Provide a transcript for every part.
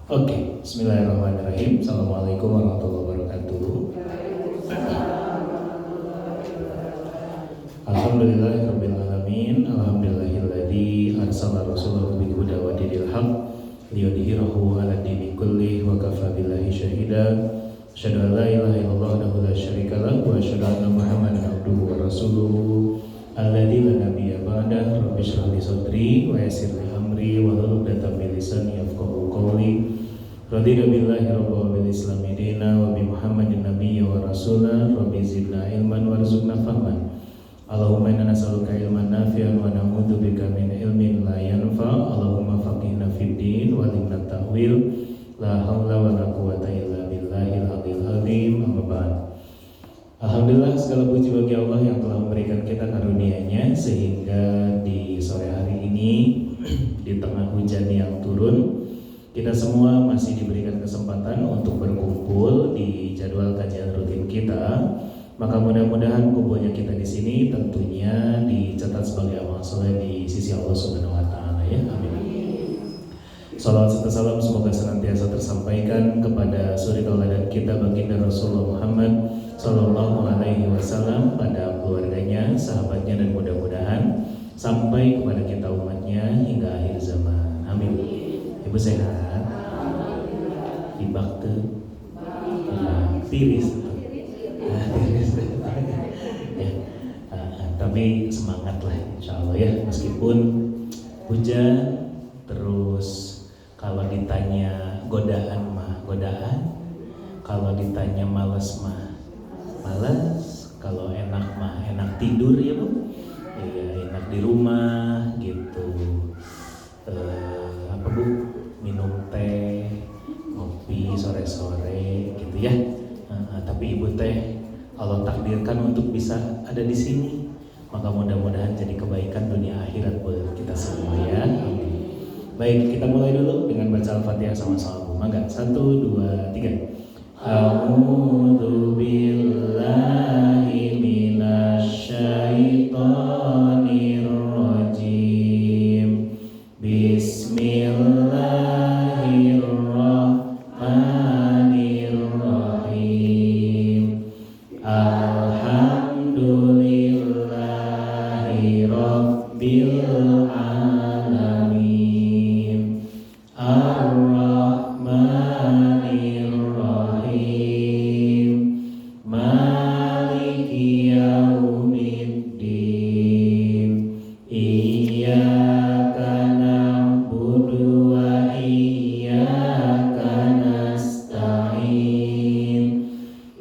Oke, bismillahirrahmanirrahim. Assalamualaikum warahmatullahi wabarakatuh. Alhamdulillahirabbil alamin. Alhamdulillahilladzi arsala rasulahu bil huda wa dinil haqq liyudhhirahu 'ala dini kullih wa kafaa billahi syahida. Asyhadu an la ilaha illallah wahdahu la syarika lahu wa asyhadu anna Muhammadan abduhu wa rasuluhu alladzi la nabiyya ba'dahu. Rabbi shrah li sadri wa yassir li amri wa hlul 'uqdatam min lisani yafqahu qawli. Radiya billahi rabba wa bil islami dina wa bi Muhammadin nabiyya wa rasula. Rabbi zidna ilman warzuqna fahman. Allahumma inna nas'aluka ilman nafi'an wa na'udzubika min ilmin la yanfa'. Allahumma faqihna fid din wa 'allimna ta'wil. La haula wa la quwwata illa billahil aliyil azim. Amma ba'd. Alhamdulillah, segala puji bagi Allah yang telah memberikan kita karunia-Nya sehingga di sore hari ini di tengah hujan yang turun, kita semua masih diberikan kesempatan untuk berkumpul di jadwal kajian rutin kita. Maka mudah-mudahan kumpulnya kita di sini tentunya dicatat sebagai amal soleh di sisi Allah Subhanahu wa taala ya. Amin. Salawat serta salam semoga senantiasa tersampaikan kepada suri tauladan kita baginda Rasulullah Muhammad sallallahu alaihi wasallam, pada keluarganya, sahabatnya, dan mudah-mudahan sampai kepada kita umatnya hingga akhir zaman. Amin. Ibu sehat? Dibak tuh? Tiris. Tiris. Ya. Tapi semangat lah insya Allah ya, meskipun hujan. Terus kalau ditanya godaan mah godaan, kalau ditanya males mah males, kalau enak mah enak tidur ya Bu. Iya, enak di rumah gitu. Apa Bu? Minum teh, ngopi sore-sore gitu ya. Tapi ibu teh Allah takdirkan untuk bisa ada di sini, maka mudah-mudahan jadi kebaikan dunia akhirat buat kita semua ya. Amin. Baik, kita mulai dulu dengan baca Al-Fatihah sama-sama Bu. Mangga, 1, 2, 3. A'udzu billahi minasyaitonir rajim. Bismillahirrahmanirrahim. Alhamdulillahi rabbil alamin. Ar-Rahmanir-Rahim. Maliki yaumiddin. Iyyaka na'budu wa iyyaka nasta'in.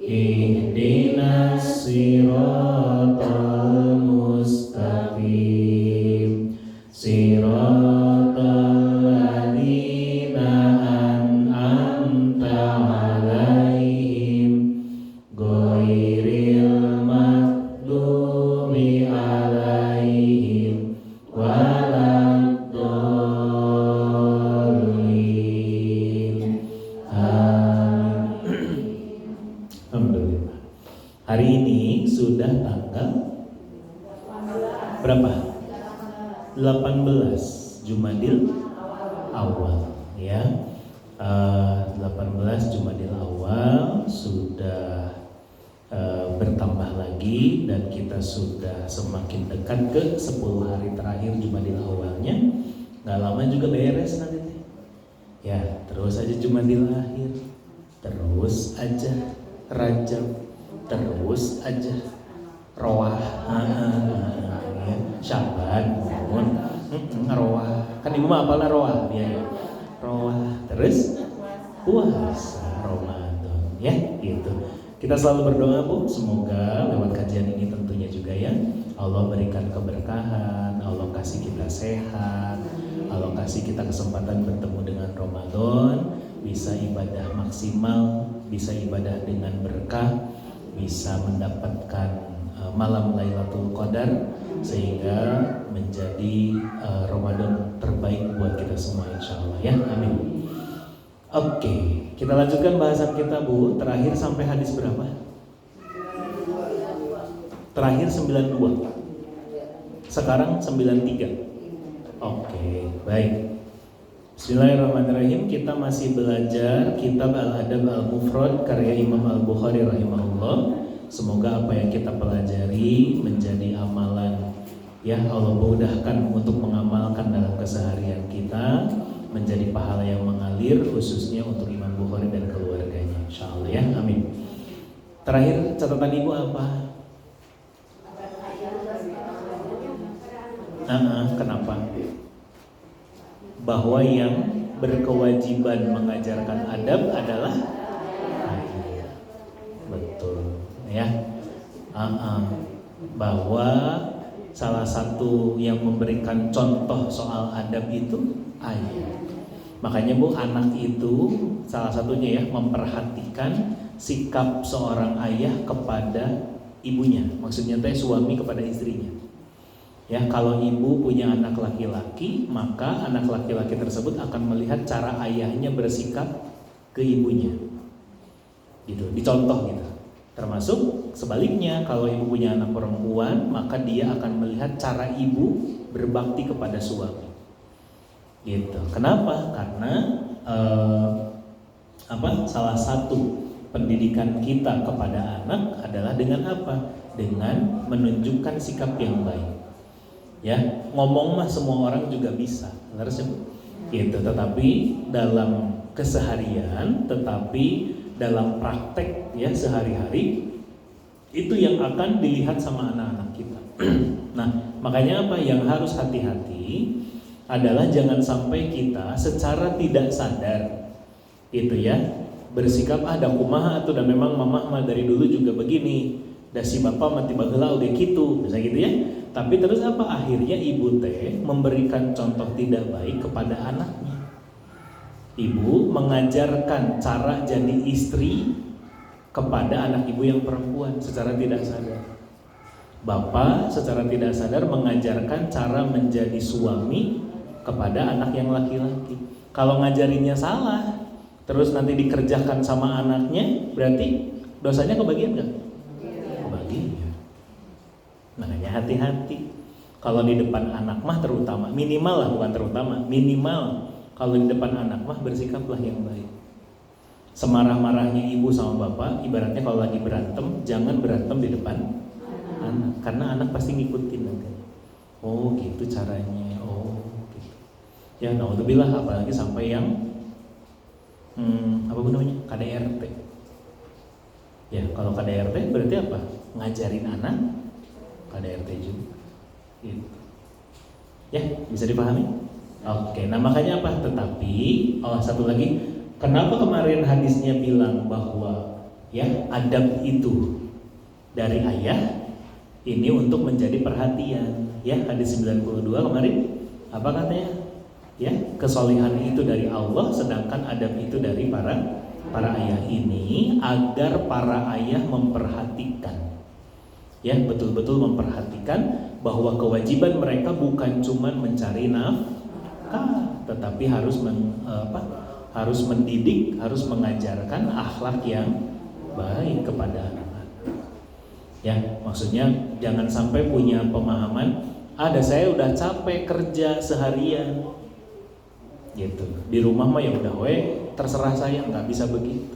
Ihdinas siratal mustaqim. Siratal ladzina an'amta 'alaihim ghairil maghdubi 'alaihim waladdallin. Amin. Alhamdulillah. Hari ini sudah tanggal berapa? 18 Jumadil Awal ya. 18 Jumadil Awal sudah bertambah lagi dan kita sudah semakin dekat ke 10 hari terakhir Jumadil Awalnya. Gak lama juga beres nanti ya. Terus aja Jumadil Akhir, terus aja Rajab, terus aja Roah, ya. Syaban, Roah. Kan ibu mah apalah Roah ya. Roah, terus puasa Ramadan ya gitu. Kita selalu berdoa Bu, semoga lewat kajian ini tentunya juga ya Allah berikan keberkahan, Allah kasih kita sehat, Allah kasih kita kesempatan bertemu dengan Ramadan, bisa ibadah maksimal, bisa ibadah dengan berkah, bisa mendapatkan malam Lailatul Qadar sehingga menjadi Ramadan terbaik buat kita semua insya Allah ya. Amin. Oke, kita lanjutkan bahasan kita Bu. Terakhir sampai hadis berapa? Terakhir 92. Sekarang 93. Oke, baik. Bismillahirrahmanirrahim. Kita masih belajar kitab Al-Adab Al-Mufrad karya Imam Al-Bukhari rahimahullah. Semoga apa yang kita pelajari menjadi amalan, ya Allah mudahkan untuk mengamalkan dalam keseharian kita, menjadi pahala yang mengalir khususnya untuk Imam Bukhari dan keluarganya, insyaallah ya, amin. Terakhir catatan ibu apa? Kenapa? Bahwa yang berkewajiban mengajarkan adab adalah ayah. Betul ya. Bahwa salah satu yang memberikan contoh soal adab itu ayah. Makanya Bu, anak itu salah satunya ya memperhatikan sikap seorang ayah kepada ibunya. Maksudnya teh suami kepada istrinya. Ya, kalau ibu punya anak laki-laki, maka anak laki-laki tersebut akan melihat cara ayahnya bersikap ke ibunya. Gitu, dicontoh gitu. Termasuk sebaliknya, kalau ibu punya anak perempuan, maka dia akan melihat cara ibu berbakti kepada suami. Gitu. Kenapa? Karena salah satu pendidikan kita kepada anak adalah dengan apa? Dengan menunjukkan sikap yang baik. Ya, ngomong mah semua orang juga bisa, harus gitu. Tetapi dalam keseharian, tetapi dalam praktek ya sehari-hari, itu yang akan dilihat sama anak-anak kita. Nah, makanya apa yang harus hati-hati adalah jangan sampai kita secara tidak sadar, gitu ya, bersikap ada kumaha atau dan memang mamah mah dari dulu juga begini, dasi bapak mati bageula udah gitu, bisa gitu ya. Tapi terus apa? Akhirnya ibu teh memberikan contoh tidak baik kepada anaknya. Ibu mengajarkan cara jadi istri kepada anak ibu yang perempuan secara tidak sadar. Bapak secara tidak sadar mengajarkan cara menjadi suami kepada anak yang laki-laki. Kalau ngajarinnya salah, terus nanti dikerjakan sama anaknya, berarti dosanya kebagian nggak? Kebagian. Makanya hati-hati. Kalau di depan anak mah terutama, minimal lah, bukan terutama, minimal kalau di depan anak mah bersikaplah yang baik. Semarah-marahnya ibu sama bapak, ibaratnya kalau lagi berantem, jangan berantem di depan anak, karena anak pasti ngikutin nanti. Oh gitu caranya, oh gitu. Ya naudzubillah, apalagi sampai yang apa namanya, KDRT. Ya kalau KDRT berarti apa? Ngajarin anak KDRT juga. Gitu. Ya, bisa dipahami? Oke, nah makanya apa? Tetapi, satu lagi, kenapa kemarin hadisnya bilang bahwa ya adab itu dari ayah ini untuk menjadi perhatian. Ya, hadis 92 kemarin apa katanya? Ya, kesolehan itu dari Allah, sedangkan adab itu dari para ayah ini agar para ayah memperhatikan. Ya, betul-betul memperhatikan bahwa kewajiban mereka bukan cuma mencari nafkah, tetapi harus harus mendidik, harus mengajarkan akhlak yang baik kepada anak-anak. Ya, maksudnya jangan sampai punya pemahaman, saya udah capek kerja seharian, gitu. Di rumah mah ya udah terserah saya, nggak bisa begitu.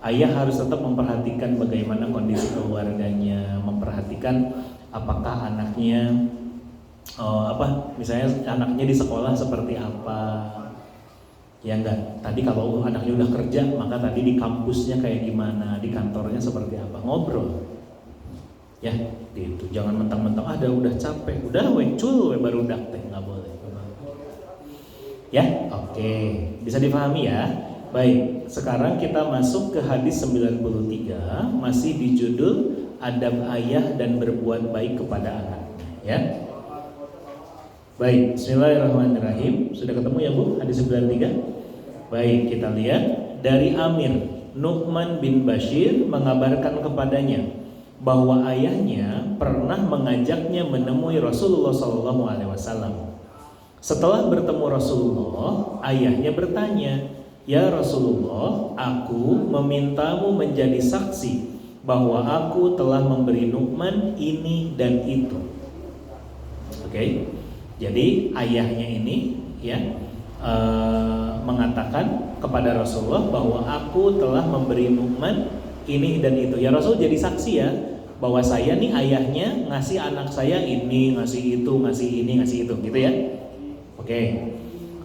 Ayah harus tetap memperhatikan bagaimana kondisi keluarganya, memperhatikan apakah anaknya, misalnya anaknya di sekolah seperti apa, ya enggak. Tadi kalau anaknya udah kerja, maka tadi di kampusnya kayak gimana, di kantornya seperti apa, ngobrol, ya, gitu. Jangan mentang-mentang udah capek, udah cul barudak teh, nggak boleh. Ya, oke, bisa dipahami ya. Baik, sekarang kita masuk ke hadis 93, masih di judul adab ayah dan berbuat baik kepada anaknya, ya. Baik, bismillahirrahmanirrahim. Sudah ketemu ya Bu, hadis 93? Baik, kita lihat dari Amir, Nu'man bin Bashir mengabarkan kepadanya bahwa ayahnya pernah mengajaknya menemui Rasulullah SAW. Setelah bertemu Rasulullah, ayahnya bertanya, "Ya Rasulullah, aku memintamu menjadi saksi bahwa aku telah memberi Nu'man ini dan itu." Oke. Jadi ayahnya ini ya mengatakan kepada Rasulullah bahwa aku telah memberi Nu'man ini dan itu. Ya Rasul jadi saksi ya bahwa saya nih ayahnya ngasih anak saya ini, ngasih itu, ngasih ini, ngasih itu, gitu ya. Oke.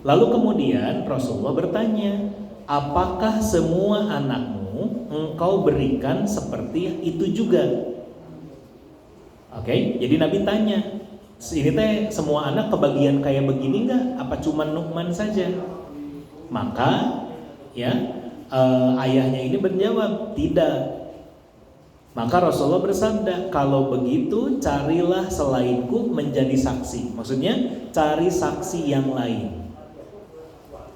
Lalu kemudian Rasulullah bertanya, apakah semua anakmu engkau berikan seperti itu juga? Oke, jadi Nabi tanya, ini teh semua anak kebagian kayak begini nggak? Apa cuma Nu'man saja? Maka ya ayahnya ini menjawab tidak. Maka Rasulullah bersabda, kalau begitu carilah selainku menjadi saksi. Maksudnya cari saksi yang lain.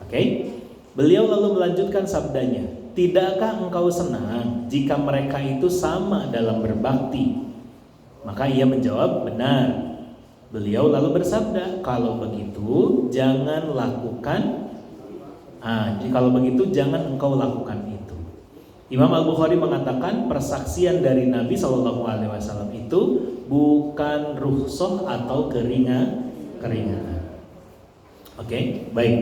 Oke? Beliau lalu melanjutkan sabdanya, tidakkah engkau senang jika mereka itu sama dalam berbakti? Maka ia menjawab, benar. Beliau lalu bersabda, kalau begitu jangan lakukan. Kalau begitu jangan engkau lakukan itu. Imam Al-Bukhari mengatakan persaksian dari Nabi SAW itu bukan rukhsah atau keringanan. Oke, baik.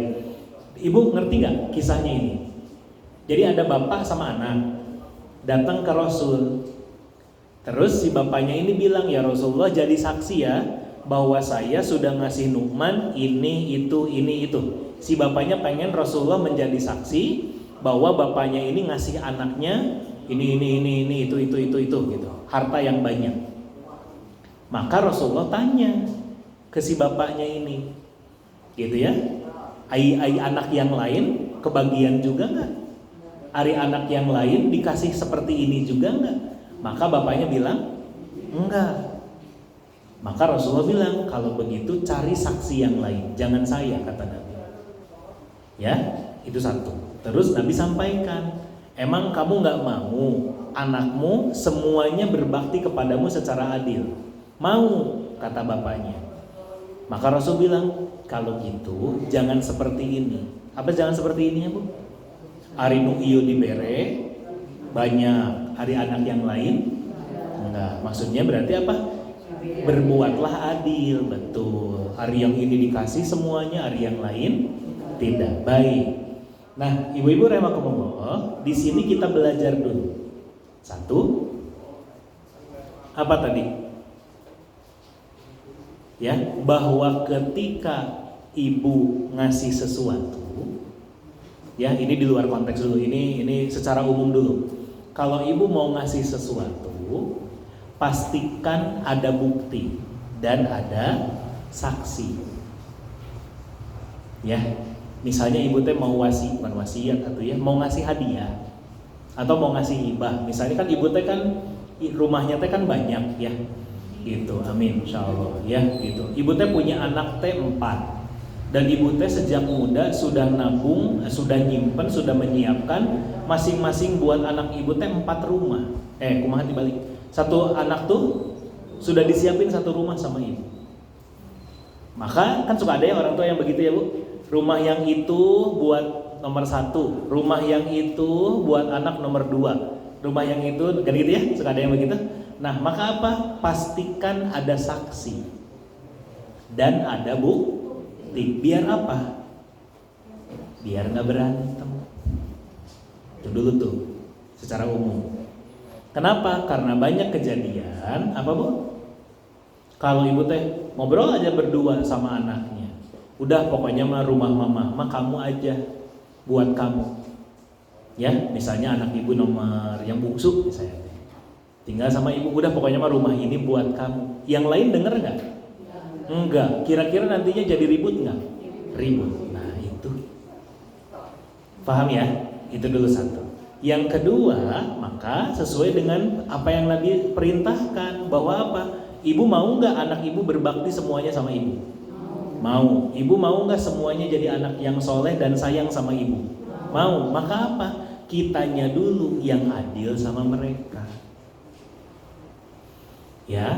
Ibu ngerti nggak kisahnya ini? Jadi ada bapak sama anak datang ke Rasul. Terus si bapaknya ini bilang, ya Rasulullah jadi saksi ya bahwa saya sudah ngasih Nu'man ini itu. Si bapaknya pengen Rasulullah menjadi saksi bahwa bapaknya ini ngasih anaknya ini itu gitu, harta yang banyak. Maka Rasulullah tanya ke si bapaknya ini, gitu ya, ai anak yang lain kebagian juga nggak? Ari anak yang lain dikasih seperti ini juga nggak? Maka bapaknya bilang enggak. Maka Rasulullah bilang, kalau begitu cari saksi yang lain, jangan saya, kata Nabi. Ya, itu satu. Terus Nabi sampaikan, emang kamu gak mau anakmu semuanya berbakti kepadamu secara adil? Mau, kata bapaknya. Maka Rasul bilang, kalau gitu jangan seperti ini. Apa jangan seperti ini ya Bu? Ari nu ieu dibere banyak, hari anak yang lain enggak. Maksudnya berarti apa? Berbuatlah adil, betul. Hari yang ini dikasih semuanya, hari yang lain tidak. Baik. Nah, ibu-ibu rahimakumullah, di sini kita belajar dulu. Satu, apa tadi? Ya, bahwa ketika ibu ngasih sesuatu, ya ini di luar konteks dulu. Ini secara umum dulu. Kalau ibu mau ngasih sesuatu, pastikan ada bukti dan ada saksi. Ya. Misalnya ibu teh mau bukan wasiat atau ya mau ngasih hadiah atau mau ngasih hibah. Misalnya kan ibu teh kan rumahnya teh kan banyak ya, gitu. Amin, insyaallah ya, gitu. Ibu teh punya anak teh 4 dan ibu teh sejak muda sudah nabung, sudah nyimpen, sudah menyiapkan masing-masing buat anak ibu teh 4 rumah. Kumaha dibalik. Satu anak tuh sudah disiapin 1 rumah sama ibu. Maka kan suka ada ya orang tua yang begitu ya Bu. Rumah yang itu buat nomor 1, rumah yang itu buat anak nomor 2, rumah yang itu kan gitu ya, suka ada yang begitu. Nah maka apa? Pastikan ada saksi dan ada bukti. Biar apa? Biar gak berantem. Itu dulu tuh secara umum. Kenapa? Karena banyak kejadian apa Bu? Kalau ibu teh ngobrol aja berdua sama anaknya, udah pokoknya mah rumah mah kamu aja, buat kamu. Ya, misalnya anak ibu nomor yang bungsu misalnya, tinggal sama ibu, udah pokoknya mah rumah ini buat kamu. Yang lain denger nggak? Enggak. Kira-kira nantinya jadi ribut nggak? Ribut. Nah itu, paham ya? Itu dulu satu. Yang kedua, maka sesuai dengan apa yang Nabi perintahkan, bahwa apa? Ibu mau nggak anak ibu berbakti semuanya sama ibu? Mau. Ibu mau nggak semuanya jadi anak yang soleh dan sayang sama ibu? Mau. Maka apa? Kitanya dulu yang adil sama mereka. Ya,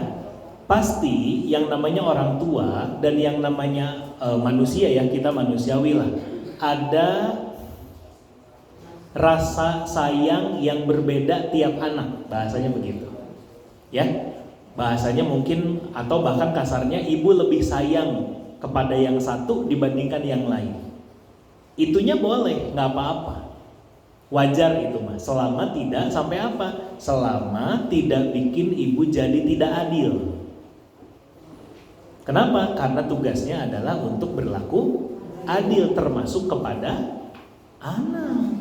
pasti yang namanya orang tua dan yang namanya manusia ya, kita manusiawi lah, ada rasa sayang yang berbeda tiap anak, bahasanya begitu. Ya, bahasanya mungkin atau bahkan kasarnya ibu lebih sayang kepada yang satu dibandingkan yang lain. itunya boleh, nggak apa-apa. Wajar itu mah, selama tidak sampai apa? Selama tidak bikin ibu jadi tidak adil. Kenapa? Karena tugasnya adalah untuk berlaku adil termasuk kepada anak.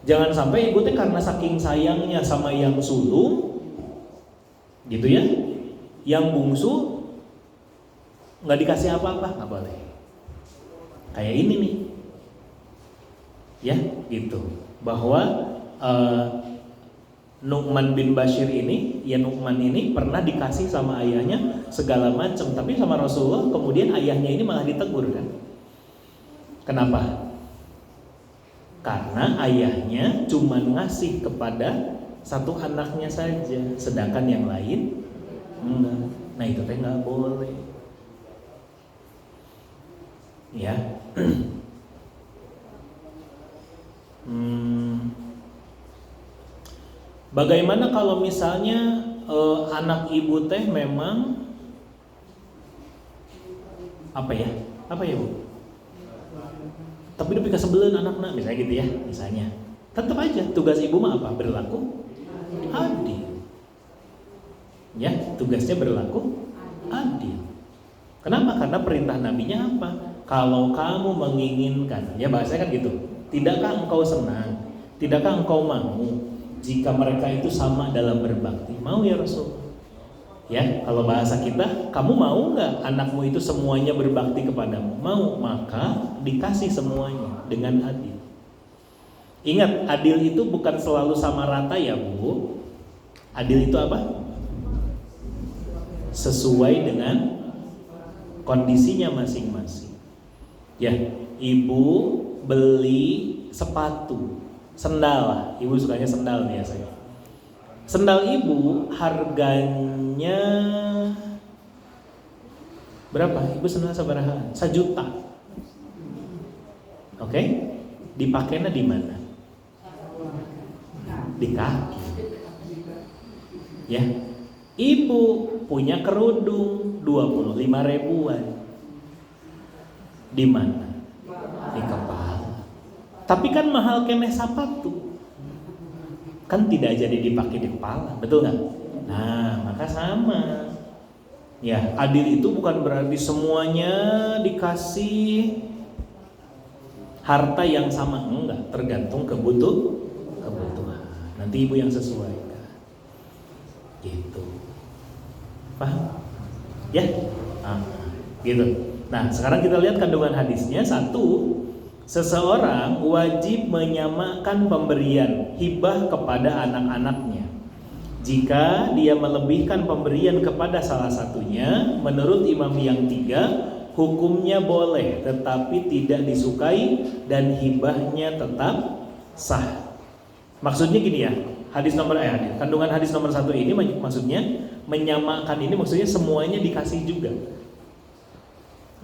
Jangan sampai ibu teh karena saking sayangnya sama yang sulung, gitu ya, yang bungsu nggak dikasih apa-apa, nggak boleh. Kayak ini nih. Ya, gitu. Bahwa Nu'man bin Bashir ini, ya Nu'man ini pernah dikasih sama ayahnya segala macam, tapi sama Rasulullah kemudian ayahnya ini malah ditegur kan? Kenapa? Karena ayahnya cuma ngasih kepada satu anaknya saja, sedangkan yang lain enggak. Nah itu teh nggak boleh. Ya. Bagaimana kalau misalnya anak ibu teh memang apa ya bu? Tapi udah sebelen anaknya, misalnya gitu ya, misalnya. Tetap aja tugas ibu mah apa? Berlaku adil. Ya, tugasnya berlaku adil. Kenapa? Karena perintah nabinya apa? Kalau kamu menginginkan, ya bahasanya kan gitu. Tidakkah engkau senang? Tidakkah engkau mau jika mereka itu sama dalam berbakti? Mau ya Rasul? Ya, kalau bahasa kita, kamu mau nggak anakmu itu semuanya berbakti kepadamu? Mau, maka dikasih semuanya dengan adil. Ingat, adil itu bukan selalu sama rata ya Bu. Adil itu apa? Sesuai dengan kondisinya masing-masing. Ya, ibu beli sepatu, sendal lah. Ibu sukanya sendal biasanya. Sendal ibu harganya berapa? Ibu sendal sabaraha? 1 juta. Oke? Dipakainya di mana? Di kaki. Ya. Ibu punya kerudung 25 ribuan. Di mana? Di kepala. Tapi kan mahal keneh sepatu. Kan tidak jadi dipakai di kepala, betul nggak? Nah, maka sama. Ya, adil itu bukan berarti semuanya dikasih harta yang sama, enggak. Tergantung kebutuhan. Nanti ibu yang sesuaikan. Gitu. Paham? Ya? Gitu. Nah, sekarang kita lihat kandungan hadisnya. 1. Seseorang wajib menyamakan pemberian hibah kepada anak-anaknya. Jika dia melebihkan pemberian kepada salah satunya, menurut imam yang 3, hukumnya boleh tetapi tidak disukai dan hibahnya tetap sah. Maksudnya gini ya, kandungan hadis nomor 1 ini maksudnya menyamakan ini maksudnya semuanya dikasih juga.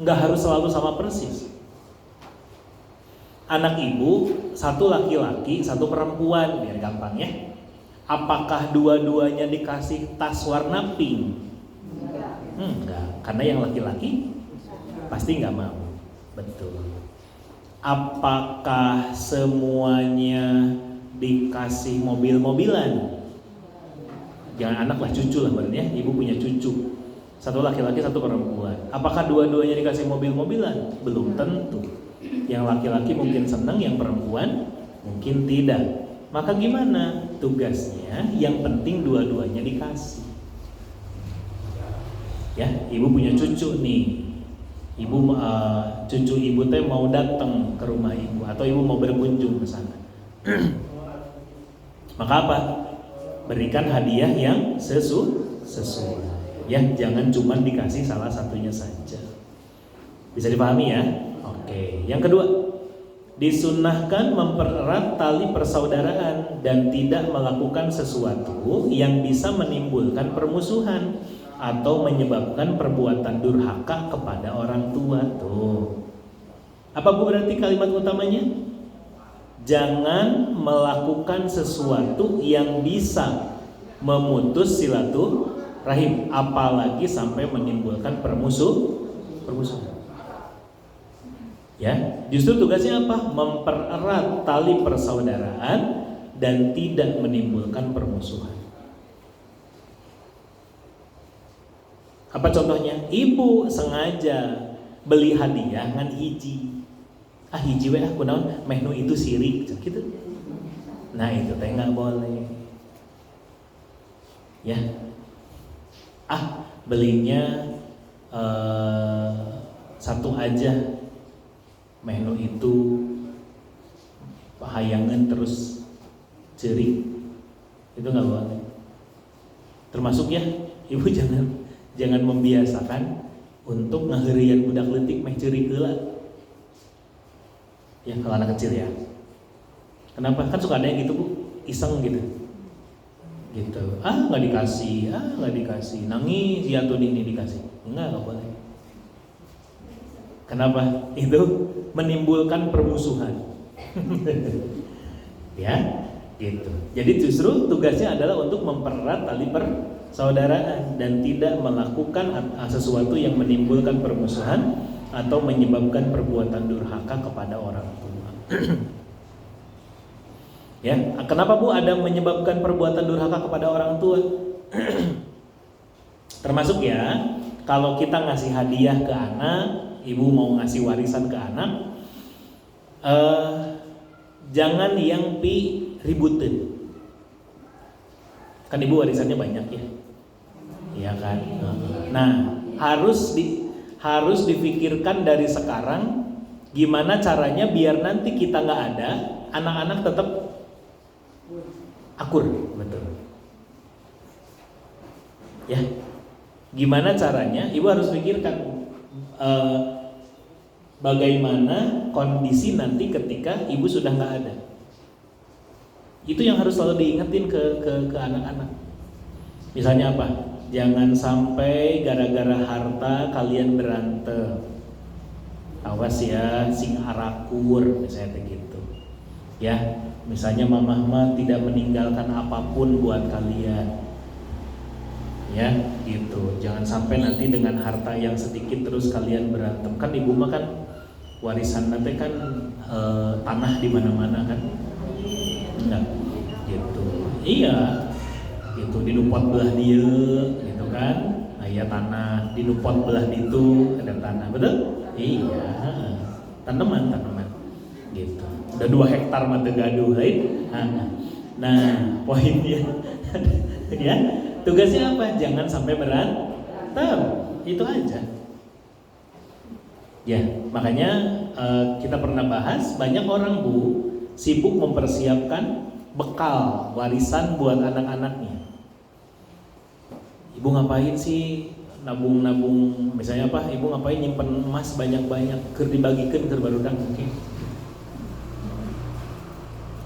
Nggak harus selalu sama persis. Anak ibu, 1 laki-laki, 1 perempuan, biar gampang ya. Apakah dua-duanya dikasih tas warna pink? Enggak, karena yang laki-laki pasti nggak mau. Betul. Apakah semuanya dikasih mobil-mobilan? Jangan anak lah, cucu lah berarti ya. Ibu punya cucu, 1 laki-laki, 1 perempuan. Apakah dua-duanya dikasih mobil-mobilan? Belum tentu. Yang laki-laki mungkin senang, yang perempuan mungkin tidak. Maka gimana? Tugasnya yang penting dua-duanya dikasih. Ya, ibu punya cucu nih. Cucu ibu teh mau datang ke rumah ibu atau ibu mau berkunjung ke sana. Maka apa? Berikan hadiah yang sesuai. Ya, jangan cuma dikasih salah satunya saja. Bisa dipahami ya? Oke. Yang kedua, disunnahkan mempererat tali persaudaraan dan tidak melakukan sesuatu yang bisa menimbulkan permusuhan atau menyebabkan perbuatan durhaka kepada orang tua. Tuh. Apa berarti kalimat utamanya? Jangan melakukan sesuatu yang bisa memutus silaturahim, apalagi sampai menimbulkan permusuhan. Ya, justru tugasnya apa? Mempererat tali persaudaraan dan tidak menimbulkan permusuhan. Apa contohnya? Ibu sengaja beli hadiah ngan hiji. Hiji we aku naon meh nu itu sirik gitu. Nah, itu teh enggak boleh. Ya. Belinya satu aja. Menu itu hayangan terus cerik, itu nggak boleh. Termasuk ya, ibu jangan membiasakan untuk ngaherian budak leutik meh cerik heula. Ya kalau anak kecil ya. Kenapa? Kan suka ada yang gitu bu, iseng gitu. Nggak dikasih, nangis ya tuh ini dikasih, nggak boleh. Kenapa? Itu menimbulkan permusuhan. Ya, gitu. Jadi justru tugasnya adalah untuk mempererat tali persaudaraan dan tidak melakukan sesuatu yang menimbulkan permusuhan atau menyebabkan perbuatan durhaka kepada orang tua. Ya, kenapa Bu ada menyebabkan perbuatan durhaka kepada orang tua? Termasuk ya, kalau kita ngasih hadiah ke anak, ibu mau ngasih warisan ke anak, jangan yang ributin. Kan ibu warisannya banyak ya, iya kan. Nah, harus difikirkan dari sekarang, gimana caranya biar nanti kita nggak ada, anak-anak tetap akur, betul. Ya, gimana caranya? Ibu harus pikirkan. Bagaimana kondisi nanti ketika ibu sudah nggak ada. Itu yang harus selalu diingetin ke anak-anak. Misalnya apa? Jangan sampai gara-gara harta kalian berantem. Awas ya, sing arakur misalnya gitu. Ya, misalnya mamah tidak meninggalkan apapun buat kalian. Ya, gitu. Jangan sampai nanti dengan harta yang sedikit terus kalian berantem. Kan ibu mah kan warisan nanti kan tanah di mana-mana kan. Enggak. Gitu. Iya. Gitu di Nupot belah dia gitu kan. Aya tanah di Nupot belah ditu ada tanah, betul? Iya. Tanaman. Gitu. Udah 2 hektar mah teu gaduh lain. Nah, poinnya ya. Tugasnya apa? Jangan sampai berantem. Itu aja. Ya, makanya kita pernah bahas banyak orang Bu sibuk mempersiapkan bekal warisan buat anak-anaknya. Ibu ngapain sih nabung-nabung? Misalnya apa? Ibu ngapain nyimpen emas banyak-banyak? Keur dibagikeun keur barudak mungkin.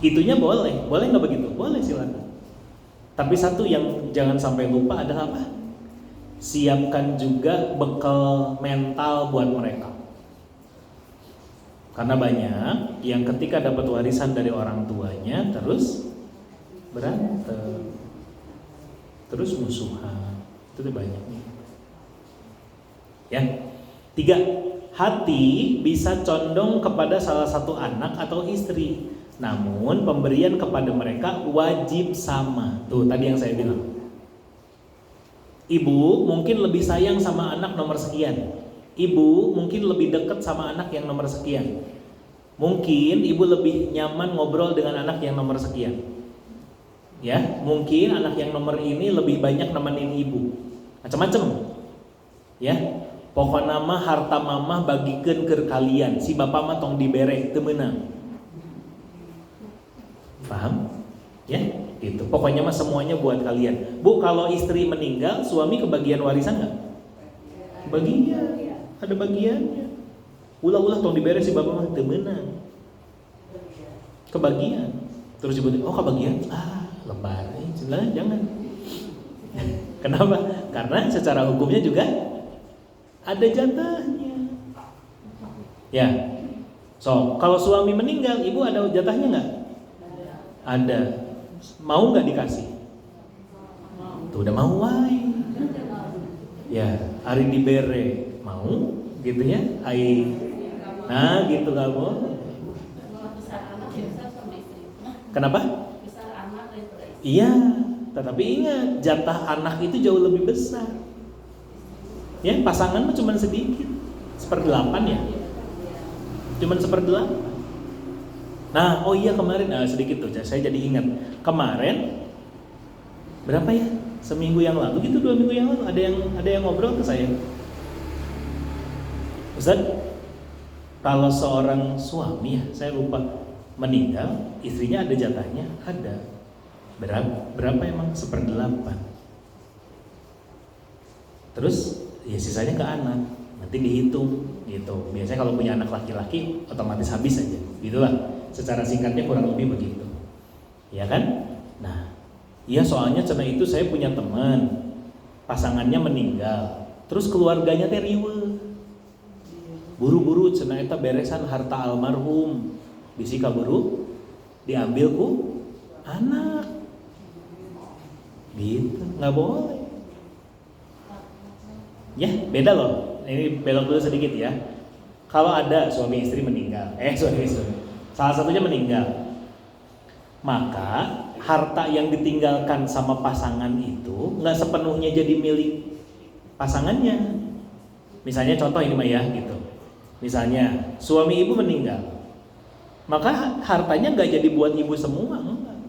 Itunya boleh nggak begitu? Boleh silakan. Tapi satu yang jangan sampai lupa adalah apa? Siapkan juga bekal mental buat mereka. Karena banyak yang ketika dapat warisan dari orang tuanya terus berantem, terus musuhan. Itu banyak nih. Ya. 3. Hati bisa condong kepada salah satu anak atau istri. Namun pemberian kepada mereka wajib sama. Tuh tadi yang saya bilang. Ibu mungkin lebih sayang sama anak nomor sekian. Ibu mungkin lebih dekat sama anak yang nomor sekian. Mungkin ibu lebih nyaman ngobrol dengan anak yang nomor sekian. Ya, mungkin anak yang nomor ini lebih banyak nemenin ibu. Macam-macam. Ya. Pokoknya mah harta mama bagikeun ke kalian. Si bapak mah tong dibere teu meunang. Paham? Ya, gitu. Pokoknya mah semuanya buat kalian. Bu, kalau istri meninggal, suami kebagian warisan nggak? Bagian, ada bagiannya. Ulah-ulah tong diberes si bapak mah teu meunang. Kebagian. Terus disebut, oh kebagian? Lebar. Jangan. Kenapa? Karena secara hukumnya juga ada jatahnya. Ya. So, kalau suami meninggal, ibu ada jatahnya nggak? Ada. Mau nggak dikasih? Tuh udah mau wae. Ya, hari dibere mau gitu ya. Ai Nah gitu nggak boleh. Kenapa? Iya, tetapi ingat jatah anak itu jauh lebih besar. Ya pasangan mah cuma sedikit, 1/8 ya, cuma 1/8. Nah, oh iya kemarin sedikit tuh, saya jadi ingat kemarin berapa ya? Seminggu yang lalu gitu, 2 minggu yang lalu ada yang ngobrol ke saya. Ustaz, kalau seorang suami ya, saya lupa, meninggal, istrinya ada jatahnya, ada. Berapa emang? 1/8. Terus ya sisanya ke anak, nanti dihitung gitu. Biasanya kalau punya anak laki-laki otomatis habis aja, gitulah. Secara singkatnya kurang lebih begitu, ya kan? Nah, iya soalnya karena itu saya punya teman, pasangannya meninggal, terus keluarganya teh riweuh, buru-buru cenah eta beresan harta almarhum, bisi kaburu diambil ku anak, gitu, nggak boleh. Ya beda loh, ini belok dulu sedikit ya. Kalau ada suami istri meninggal, salah satunya meninggal, maka harta yang ditinggalkan sama pasangan itu nggak sepenuhnya jadi milik pasangannya. Misalnya contoh ini mah ya gitu. Misalnya suami ibu meninggal, maka hartanya nggak jadi buat ibu semua, enggak.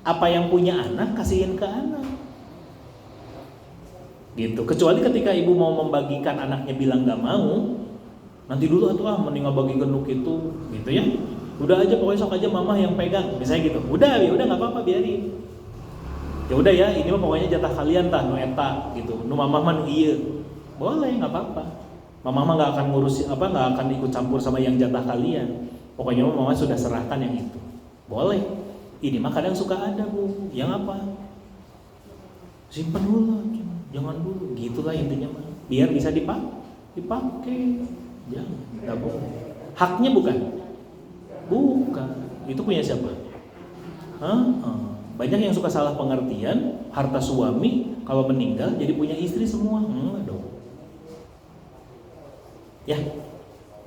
Apa yang punya anak kasihin ke anak. Gitu. Kecuali ketika ibu mau membagikan anaknya bilang nggak mau, nanti dulu atuh mending bagi genuk itu, gitu ya. Udah aja pokoknya sok aja mama yang pegang, misalnya gitu. Udah nggak apa-apa biarin. Ya udah ya, ini mah pokoknya jatah kalian tah nu eta gitu. Nu mamah mah ieu. Boleh, nggak apa-apa. Mamah mah nggak akan ngurus nggak akan ikut campur sama yang jatah kalian. Pokoknya mama sudah serahkan yang itu. Boleh. Ini mah kadang suka ada Bu, yang apa? Simpan dulu lah, jangan dulu. Gitulah intinya mah. Biar bisa dipakai. Jangan, nggak boleh. Haknya bukan. Itu punya siapa? Banyak yang suka salah pengertian, harta suami kalau meninggal jadi punya istri semua. Enggak dong. Ya,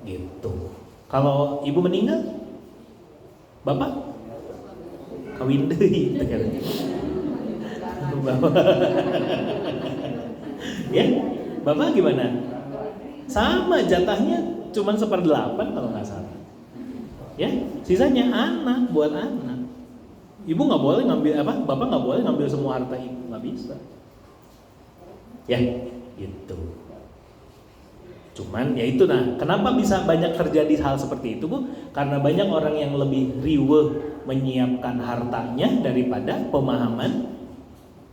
gitu. Kalau ibu meninggal, bapak kawin deui teh katanya. Bapak. Ya, bapak gimana? Sama jatahnya cuman 1/8 kalau nggak salah. Ya, sisanya anak, buat anak. Ibu nggak boleh ngambil bapak nggak boleh ngambil semua harta ibu, nggak bisa. Ya, gitu. Cuman ya itu kenapa bisa banyak terjadi hal seperti itu Bu? Karena banyak orang yang lebih riweuh menyiapkan hartanya daripada pemahaman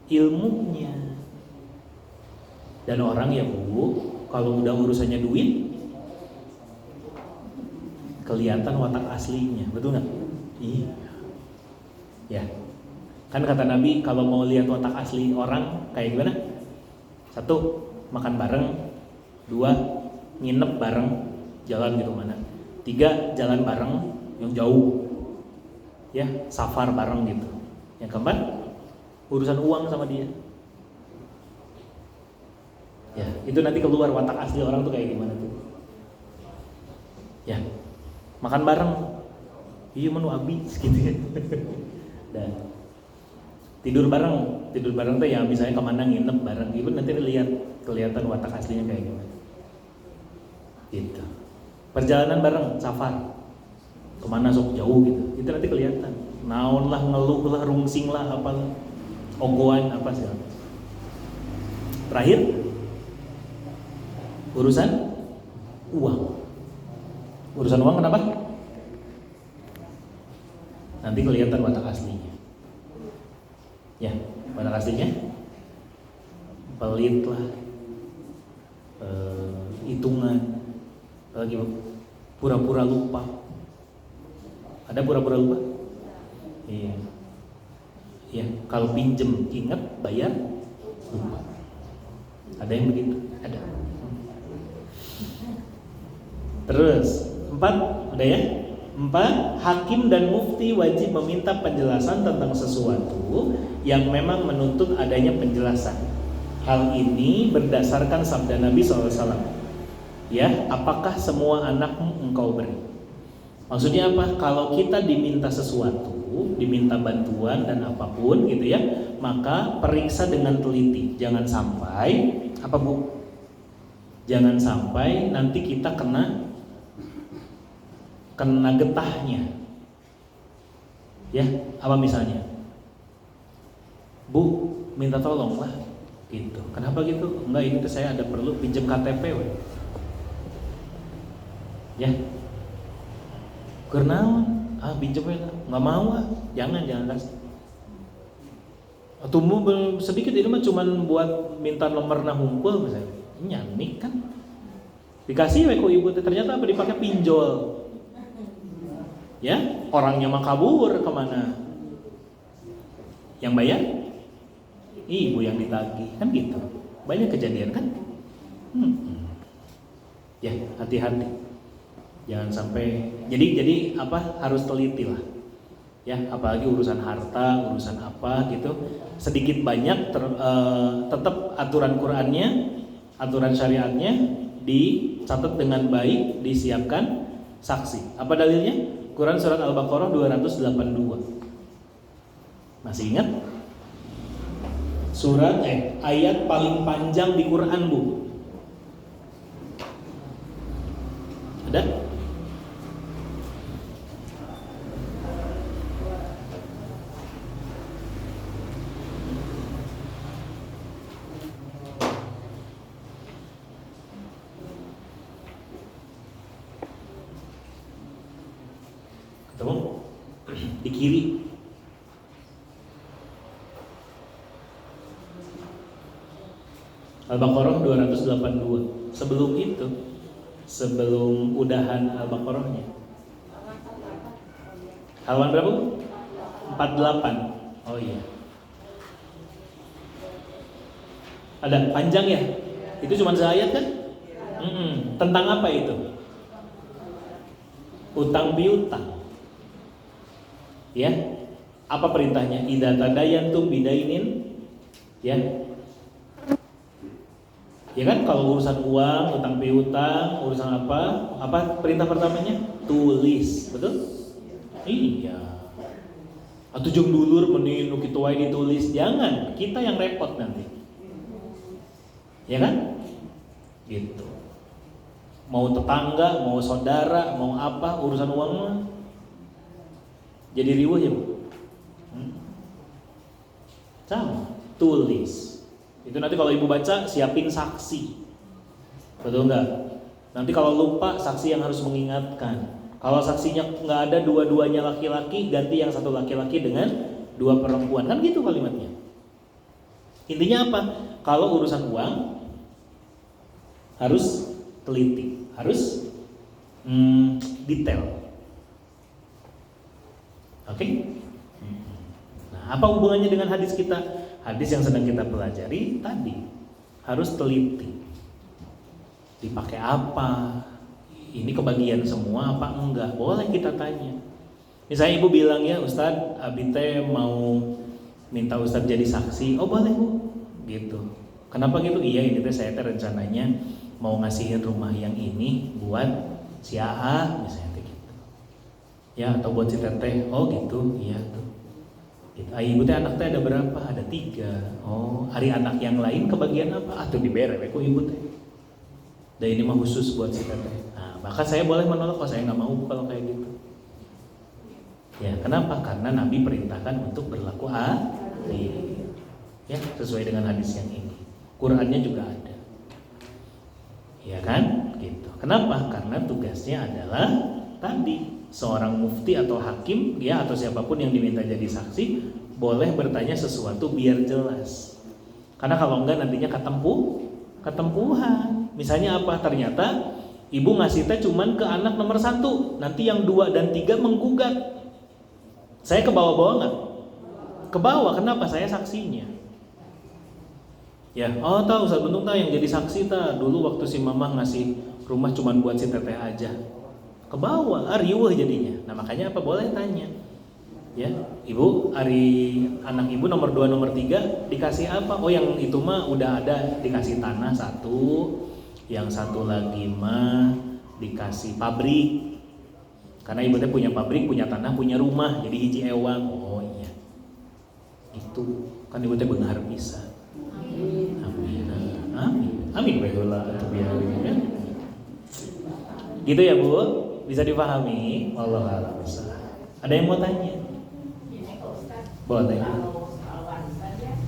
ilmunya. Dan orang ya Bu, kalau udah urusannya duit, kelihatan watak aslinya, betul nggak? Iya. Ya, kan kata Nabi kalau mau lihat watak asli orang kayak gimana? 1, makan bareng. 2, nginep bareng, jalan gitu mana. 3, jalan bareng yang jauh, ya safar bareng gitu. Yang keempat, urusan uang sama dia. Ya, itu nanti keluar watak asli orang tuh kayak gimana tuh. Ya. Makan bareng, iya menu habis gitu ya. Dan tidur bareng tuh ya misalnya kemana nginep bareng, ibu nanti lihat kelihatan watak aslinya kayak gimana. Gitu. Perjalanan bareng, safar, kemana sok jauh gitu, itu nanti kelihatan. Naon lah, ngeluh lah, rungsing lah, apa ogoan apa sih. Terakhir, urusan uang. Urusan uang kenapa? Nanti kelihatan watak aslinya. Ya, watak aslinya pelit lah, hitungan, lagi pura-pura lupa. Ada pura-pura lupa? Iya. Ya, kalau pinjem ingat, bayar lupa. Ada yang begitu? Ada. Terus 4, udah ya? 4, hakim dan mufti wajib meminta penjelasan tentang sesuatu yang memang menuntut adanya penjelasan. Hal ini berdasarkan sabda Nabi SAW. Ya, apakah semua anakmu engkau beri? Maksudnya apa? Kalau kita diminta sesuatu, diminta bantuan dan apapun gitu ya, maka periksa dengan teliti. Jangan sampai apa Bu? Jangan sampai nanti kita kena getahnya. Ya, apa misalnya? Bu, minta tolong lah gitu. Kenapa gitu? Enggak, ini tuh saya ada perlu pinjam KTP we. Ya, karena pinjam we lah. Nggak mau jangan kasih. Atau sedikit ini mah cuman buat minta nomor hungkul misalnya. Nyanik kan. Dikasih we ku ibu, ternyata apa dipakai pinjol. Ya, orangnya mah kabur kemana? Yang bayar? Ibu yang ditagih, kan gitu. Banyak kejadian kan? Ya, hati-hati. Jangan sampai jadi apa? Harus teliti lah. Ya, apalagi urusan harta, urusan apa gitu. Sedikit banyak tetap aturan Qur'annya, aturan syariatnya dicatat dengan baik, disiapkan saksi. Apa dalilnya? Quran surat Al-Baqarah 282. Masih ingat? Surat ayat paling panjang di Quran, Bu. Ada? Ketemu? Di kiri. Al-Baqarah 282. Sebelum itu, sebelum udahan Al-Baqarahnya. Halaman berapa? 48. Oh iya. Ada panjang ya? Itu cuma seayat kan? Tentang apa itu? Utang piutang. Ya. Apa perintahnya? Idza tadayantum bidainin, ya. Ya kan, kalau urusan uang, utang piutang, urusan apa perintah pertamanya? Tulis, betul? Iya. Atau jeung dulur mending nu kitu wae ditulis, jangan, kita yang repot nanti. Ya kan? Gitu. Mau tetangga, mau saudara, mau apa, urusan uang mah jadi riweuh ya, Bu. Sama, tulis. Itu nanti kalau ibu baca siapin saksi, betul nggak? Nanti kalau lupa saksi yang harus mengingatkan. Kalau saksinya nggak ada, dua-duanya laki-laki, ganti yang satu laki-laki dengan dua perempuan, kan gitu kalimatnya. Intinya apa? Kalau urusan uang harus teliti, harus detail. Oke? Nah, apa hubungannya dengan hadis kita? Hadis yang sedang kita pelajari tadi harus teliti. Dipakai apa? Ini kebagian semua apa enggak? Boleh kita tanya. Misalnya ibu bilang, ya Ustadz, abi teh mau minta Ustadz jadi saksi. Oh boleh Bu. Gitu. Kenapa gitu? Iya, ini teh saya teh rencananya mau ngasihin rumah yang ini buat si AA misalnya gitu. Ya, atau buat si teteh. Oh gitu. Iya tuh. Gitu. Ibu teh anak teh ada berapa? Ada 3. Oh, hari anak yang lain kebagian apa? Atau dibere ku ibu teh. Dan ini mah khusus buat si teteh. Nah, maka saya boleh menolak kalau saya nggak mau kalau kayak gitu. Ya, kenapa? Karena Nabi perintahkan untuk berlaku adil. Ya, sesuai dengan hadis yang ini. Qurannya juga ada. Ya kan? Gitu. Kenapa? Karena tugasnya adalah tadi seorang mufti atau hakim, ya, atau siapapun yang diminta jadi saksi boleh bertanya sesuatu biar jelas. Karena kalau enggak nantinya ketempuhan. Misalnya apa? Ternyata ibu ngasih teh cuman ke anak nomor 1, nanti yang 2 dan 3 menggugat. Saya ke bawah-bawah nggak? Ke bawah. Kenapa? Saya saksinya. Ya, oh tahu Ustaz Bentung yang jadi saksi dulu waktu si mamah ngasih rumah cuman buat si teteh aja. Ke bawah, riweuh jadinya. Nah makanya apa? Boleh tanya. Ya, ibu, anak ibu nomor 2, nomor 3 dikasih apa? Oh yang itu mah udah ada, dikasih tanah 1, yang satu lagi mah dikasih pabrik. Karena ibu teh punya pabrik, punya tanah, punya rumah, jadi hiji ewang. Oh iya. Itu kan ibu teh beunghar pisan. Amin. Amin. Amin we heula atuh biar ya. Gitu ya, Bu. Bisa dipahami? Wallahu a'lam bishawab. Ada yang mau tanya? Boleh.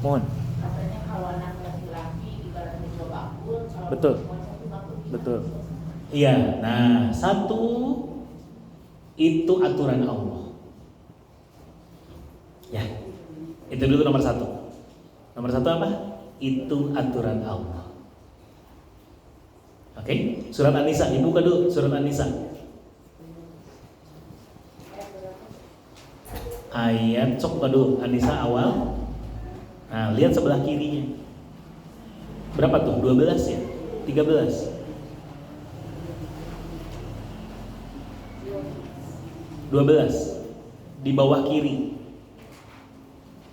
Mohon. Katanya kalau anak laki-laki ibaratnya dua bakul, kalau Betul. perempuan satu bakul. Betul. Iya. Nah, satu itu aturan Allah. Ya. Itu dulu nomor satu. Nomor satu apa? Itu aturan Allah. Oke, surat An-Nisa, dibuka dulu surat An-Nisa. Ayat sok dulu An-Nisa awal. Nah, lihat sebelah kirinya. Berapa tuh? 12 ya? 13. 12 di bawah kiri.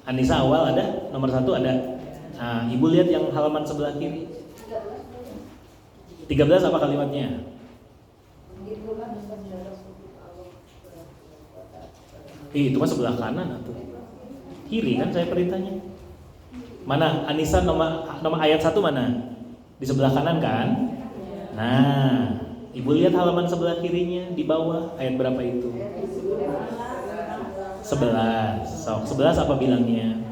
An-Nisa awal ada, nomor 1 ada. Nah, ibu lihat yang halaman sebelah kiri. 13 apa kalimatnya? Itu mah sebelah kanan atau kiri kan saya perintahnya. Mana An-Nisa nomor ayat 1 mana? Di sebelah kanan kan? Nah, ibu lihat halaman sebelah kirinya di bawah ayat berapa itu? 11. So, 11 apa bilangnya?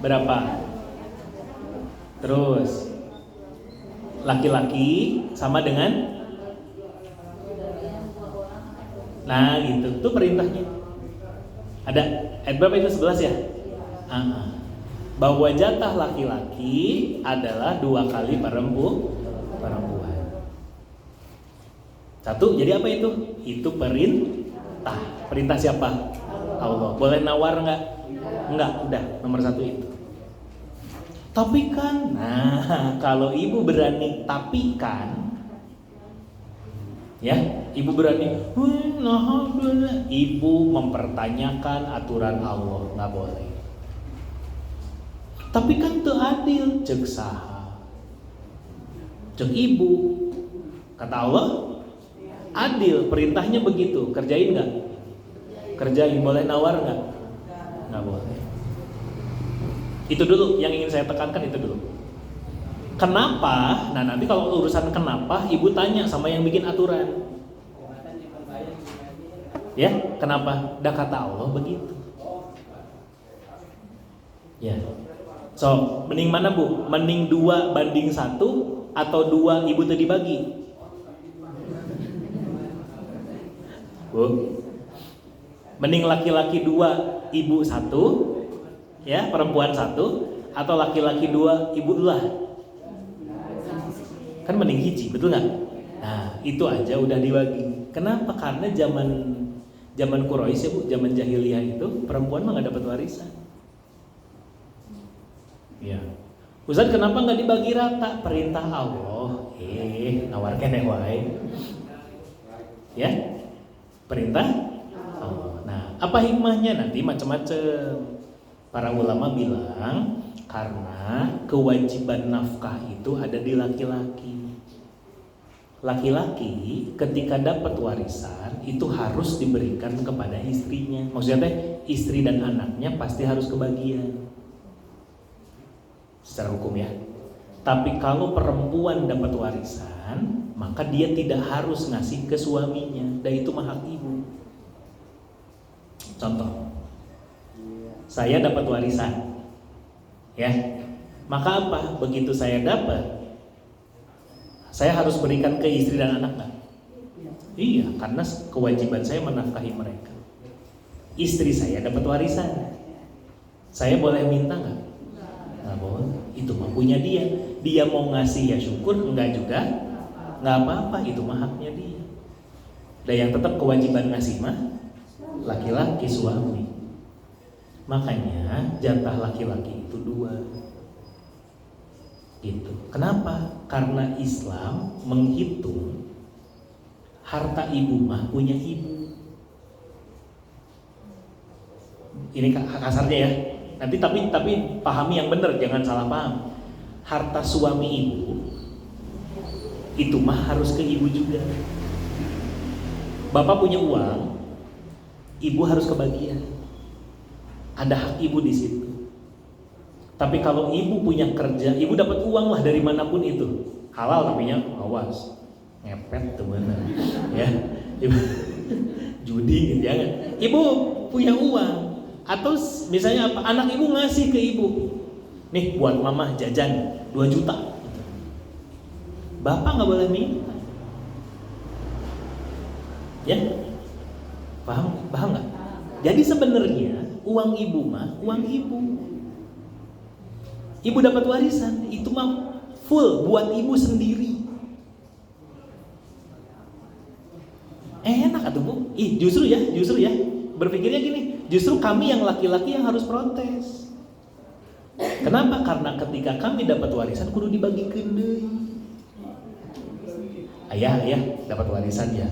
Berapa? Terus laki-laki sama dengan, nah gitu, itu perintahnya. Ada ayat berapa itu? 11 ya? Bahwa jatah laki-laki adalah 2 kali perempuan. 1, jadi apa itu? Itu perintah. Perintah siapa? Allah. Boleh nawar nggak? Enggak, udah nomor 1 itu. Tapi kan, nah kalau ibu berani tapi kan, ya, ibu berani, ibu mempertanyakan aturan Allah, nggak boleh. Tapi kan teu adil, cek saha, cek ibu, kata Allah, adil, perintahnya begitu, kerjain nggak? Kerjain, boleh nawar nggak? Nggak boleh. Itu dulu yang ingin saya tekankan, itu dulu. Kenapa? Nah nanti kalau urusan kenapa, ibu tanya sama yang bikin aturan. Ya, kenapa? Dah kata Allah begitu. Ya. So, mending mana Bu? Mending 2 banding 1 atau 2 ibu tadi bagi? Bu, mending laki-laki 2 ibu 1, ya, perempuan 1, atau laki-laki 2 ibu lah? Kan mending hiji, betul nggak? Nah, itu aja udah dibagi. Kenapa? Karena zaman Quraisy ya Bu, zaman jahiliyah itu perempuan mah nggak dapat warisan. Ya, Ustaz kenapa nggak dibagi rata? Perintah Allah. Nawarkan wae. Ya, perintah Allah. Nah, apa hikmahnya? Nanti macam-macam. Para ulama bilang karena kewajiban nafkah itu ada di laki-laki. Laki-laki ketika dapat warisan itu harus diberikan kepada istrinya. Maksudnya istri dan anaknya pasti harus kebagian secara hukum ya. Tapi kalau perempuan dapat warisan, maka dia tidak harus ngasih ke suaminya, dan itu mah hak ibu. Contoh, saya dapat warisan, ya, maka apa? Begitu saya dapat, saya harus berikan ke istri dan anak nggak? Iya, karena kewajiban saya menafkahi mereka. Istri saya dapat warisan, saya boleh minta nggak? Nggak boleh. Itu mah punya dia. Dia mau ngasih ya syukur, enggak juga nggak apa-apa. Itu mah haknya dia. Dan yang tetap kewajiban ngasih mah laki-laki, suami. Makanya jatah laki-laki itu 2. Gitu. Kenapa? Karena Islam menghitung harta ibu mah punya ibu. Ini kasarnya ya. nanti tapi pahami yang benar, jangan salah paham. Harta suami ibu itu mah harus ke ibu juga. Bapak punya uang, ibu harus kebagian. Ada hak ibu di situ. Tapi kalau ibu punya kerja, ibu dapat uang lah dari manapun itu. Halal tapi nya awas. Ngepet tuh bener. Ya. Ibu judi gitu ya. Ibu punya uang atau misalnya apa? Anak ibu ngasih ke ibu. Nih buat mama jajan 2 juta. Bapak nggak boleh minta. Ya, paham nggak? Jadi sebenarnya uang ibu mah uang ibu. Ibu dapat warisan itu mah full buat ibu sendiri. Enak atuh Bu. Justru ya berpikirnya gini, justru kami yang laki-laki yang harus protes. Kenapa? Karena ketika kami dapat warisan kudu dibagikeun deui. Ayah dapat warisan ya,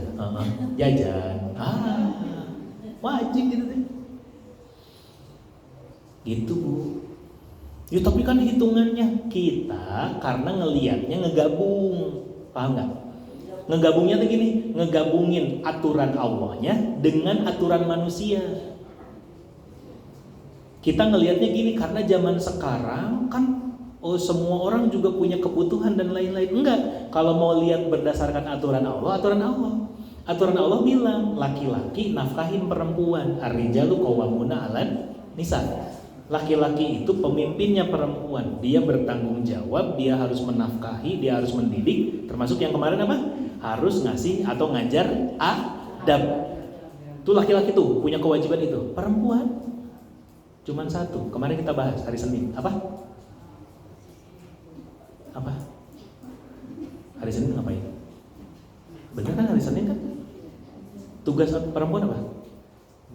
jajan, wajib gitu deh. Gitu Bu. Ya tapi kan hitungannya kita karena ngelihatnya ngegabung, paham nggak? Ngegabungnya tuh gini, ngegabungin aturan Allahnya dengan aturan manusia. Kita ngelihatnya gini karena zaman sekarang kan semua orang juga punya kebutuhan dan lain-lain. Enggak, kalau mau lihat berdasarkan aturan Allah. Aturan Allah bilang laki-laki nafkahin perempuan, ar-rijalu qawwamuna 'alan nisa. Laki-laki itu pemimpinnya perempuan, dia bertanggung jawab, dia harus menafkahi, dia harus mendidik, termasuk yang kemarin apa? Harus ngasih atau ngajar adab. Itu laki-laki tuh punya kewajiban itu. Perempuan cuman satu. Kemarin kita bahas hari Senin. Apa? Hari Senin ngapain? Bener kan hari Senin kan? Tugas perempuan apa?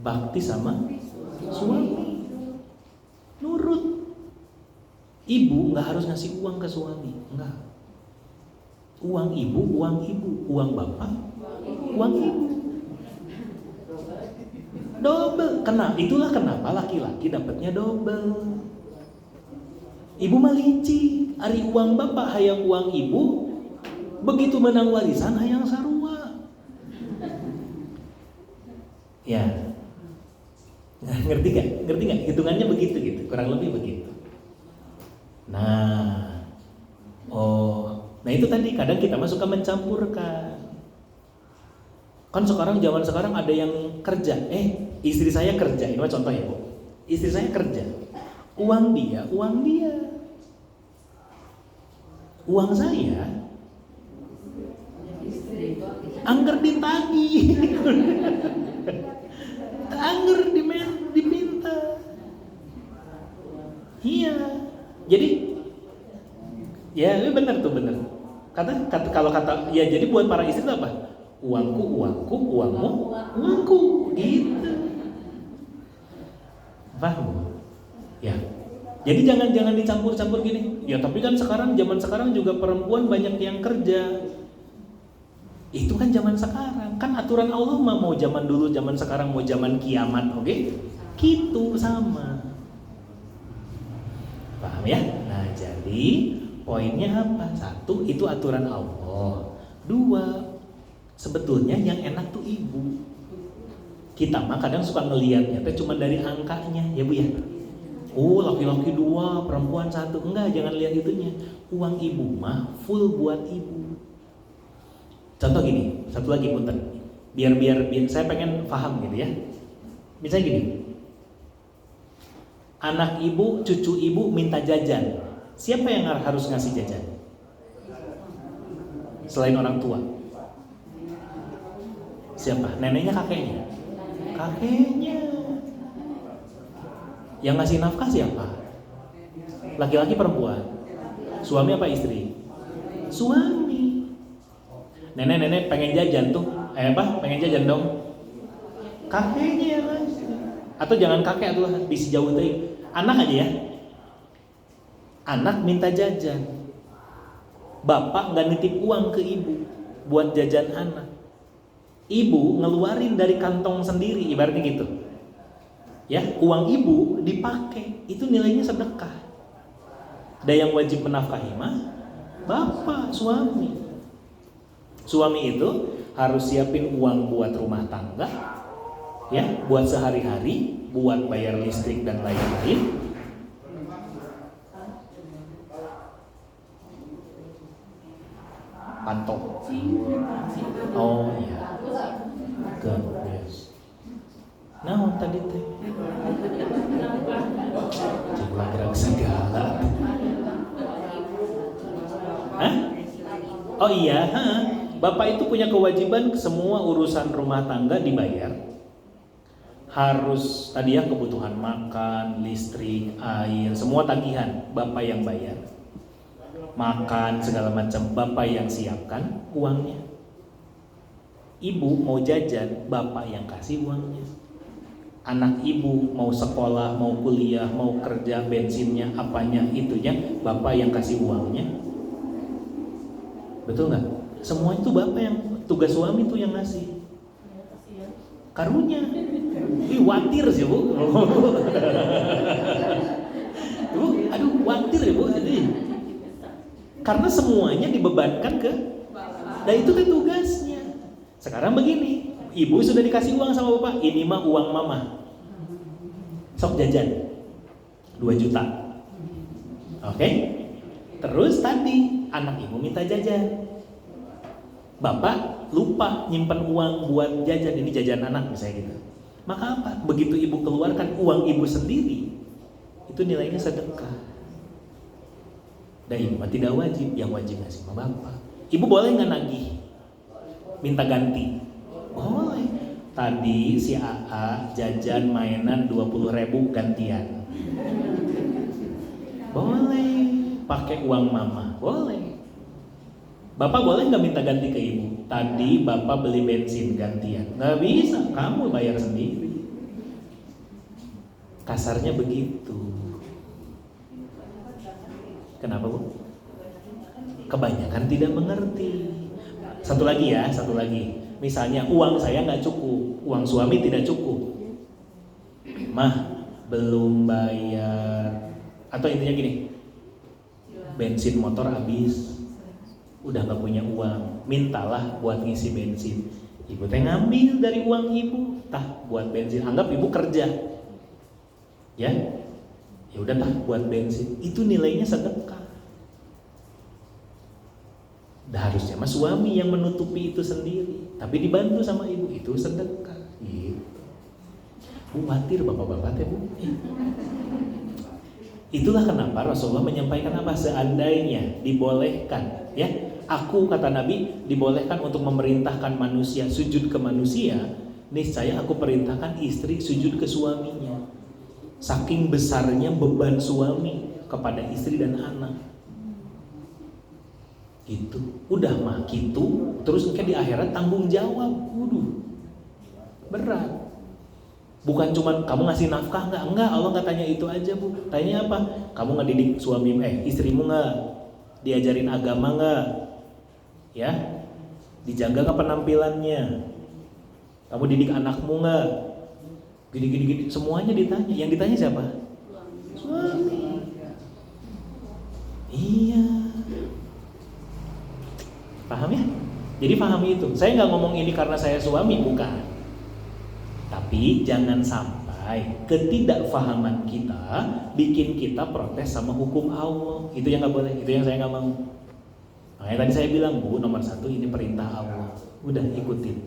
Bakti sama suami. Nurut. Ibu nggak harus ngasih uang ke suami, enggak. Uang ibu, uang bapak, uang ibu. Double. Itulah kenapa laki-laki dapatnya double. Ibu mah licik, ari uang bapak hayang uang ibu, begitu menang warisan hayang sarua. Ya. Ngerti gak? Hitungannya begitu gitu, kurang lebih begitu. Nah itu tadi kadang kita suka mencampurkan. Kan zaman sekarang ada yang kerja, istri saya kerja, ini contoh ya Bu. Istri saya kerja, uang dia, uang saya, angger ditagih. Angger diminta. Iya. Jadi ya ini benar. Kalau kata ya jadi buat para istri itu apa? Uangku, uangmu, gitu. Paham? Ya. Jadi jangan dicampur-campur gini. Ya tapi kan zaman sekarang juga perempuan banyak yang kerja. Itu kan zaman sekarang. Kan aturan Allah mah mau zaman dulu, zaman sekarang, mau zaman kiamat, oke? Gitu sama. Paham ya? Nah, jadi poinnya apa? 1, itu aturan Allah. 2, sebetulnya yang enak tuh ibu. Kita mah kadang suka ngelihatnya tapi cuma dari angkanya, ya Bu ya. Laki-laki 2, perempuan 1. Enggak, jangan lihat itunya. Uang ibu mah full buat ibu. Contoh gini, satu lagi punten. Biar saya pengen paham gitu ya. Misalnya gini. Anak ibu, cucu ibu minta jajan. Siapa yang harus ngasih jajan? Selain orang tua. Siapa? Neneknya, kakeknya? Kakeknya. Yang ngasih nafkah siapa? Laki-laki, perempuan? Suami apa istri? Suami. Nenek pengen jajan tuh, pengen jajan dong. Kakeknya ya mas. Atau jangan kakek tuh, bisa jauh teh. Anak aja ya. Anak minta jajan. Bapak nggak nitip uang ke ibu buat jajan anak. Ibu ngeluarin dari kantong sendiri, ibaratnya gitu. Ya, uang ibu dipakai, itu nilainya sedekah. Dan yang wajib menafkahi mah bapak, suami. Suami itu harus siapin uang buat rumah tangga, ya, buat sehari-hari, buat bayar listrik dan lain-lain. Pantau. Oh iya. Good, yes. Nah, tadi teh. Coba gerak segala. Hah? Oh iya, Bapak itu punya kewajiban semua urusan rumah tangga dibayar. Harus tadi ya kebutuhan makan, listrik, air, semua tagihan Bapak yang bayar. Makan segala macam Bapak yang siapkan uangnya. Ibu mau jajan, Bapak yang kasih uangnya. Anak ibu mau sekolah, mau kuliah, mau kerja, bensinnya, apanya, itunya, Bapak yang kasih uangnya. Betul nggak? Semua itu Bapak yang, tugas suami itu yang ngasih. Karunya. Ih, watir sih Bu. Bu, aduh watir ya Bu. Karena semuanya dibebankan ke, dan itu kan tugasnya. Sekarang begini, ibu sudah dikasih uang sama bapak, ini mah uang mama. Sok jajan 2 juta. Oke? Terus tadi anak ibu minta jajan. Bapak lupa nyimpan uang buat jajan, ini jajan anak misalnya gitu. Maka apa? Begitu ibu keluarkan uang ibu sendiri, itu nilainya sedekah. Dan ibu mah tidak wajib, yang wajib ngasih sama bapak. Ibu boleh nggak nagih? Minta ganti? Boleh. Tadi si AA jajan mainan 20.000 gantian. Boleh. Pakai uang mama? Boleh. Bapak boleh nggak minta ganti ke ibu? Tadi bapak beli bensin gantian. Nggak bisa, kamu bayar sendiri. Kasarnya begitu. Kenapa Bu? Kebanyakan tidak mengerti. Satu lagi. Misalnya uang saya nggak cukup, uang suami tidak cukup. Mah, belum bayar. Atau intinya gini, bensin motor habis, udah nggak punya uang, mintalah buat ngisi bensin. Ibu teh ngambil dari uang ibu, tah buat bensin. Anggap ibu kerja, ya udah tah buat bensin. Itu nilainya sedekah. Dah harusnya mas suami yang menutupi itu sendiri, tapi dibantu sama ibu, itu sedekah. Gitu. Bu khawatir bapak-bapak teh Bu. Itulah kenapa Rasulullah menyampaikan apa? Seandainya dibolehkan, ya. Aku kata Nabi dibolehkan untuk memerintahkan manusia sujud ke manusia, niscaya aku perintahkan istri sujud ke suaminya. Saking besarnya beban suami kepada istri dan anak. Gitu. Udah mah gitu, terus mungkin di akhirat tanggung jawab. Waduh. Berat. Bukan cuma kamu ngasih nafkah enggak, Allah nggak tanya itu aja Bu. Tanya apa? Kamu ngedidik suami istrimu nggak? Diajarin agama nggak? Ya, dijaga nggak penampilannya? Kamu didik anakmu nggak? Gini, semuanya ditanya. Yang ditanya siapa? Suami. Iya. Paham ya? Jadi pahami itu. Saya nggak ngomong ini karena saya suami, bukan. Tapi jangan sampai ketidakfahaman kita bikin kita protes sama hukum Allah. Itu yang nggak boleh. Itu yang saya nggak mau. Makanya tadi saya bilang Bu, nomor 1 ini perintah Allah. Udah ikutin.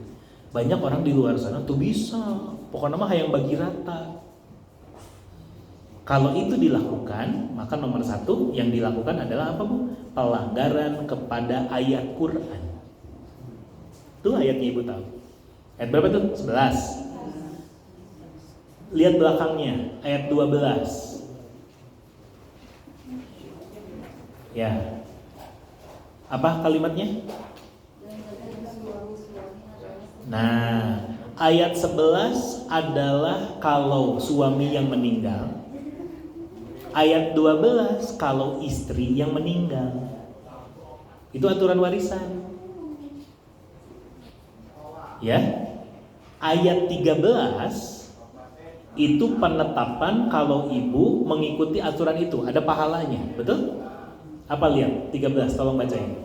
Banyak orang di luar sana tuh bisa. Pokoknya mah yang bagi rata. Kalau itu dilakukan, maka nomor 1 yang dilakukan adalah apa Bu? Pelanggaran kepada ayat Quran. Itu ayatnya Ibu tahu. Ayat berapa tuh? 11. Lihat belakangnya, ayat 12. Ya. Apa kalimatnya? Nah, ayat 11 adalah kalau suami yang meninggal. Ayat 12 kalau istri yang meninggal. Itu aturan warisan. Ya. Ayat 13 Itu penetapan kalau ibu mengikuti aturan itu, ada pahalanya, betul? Apa lihat? 13, tolong bacain.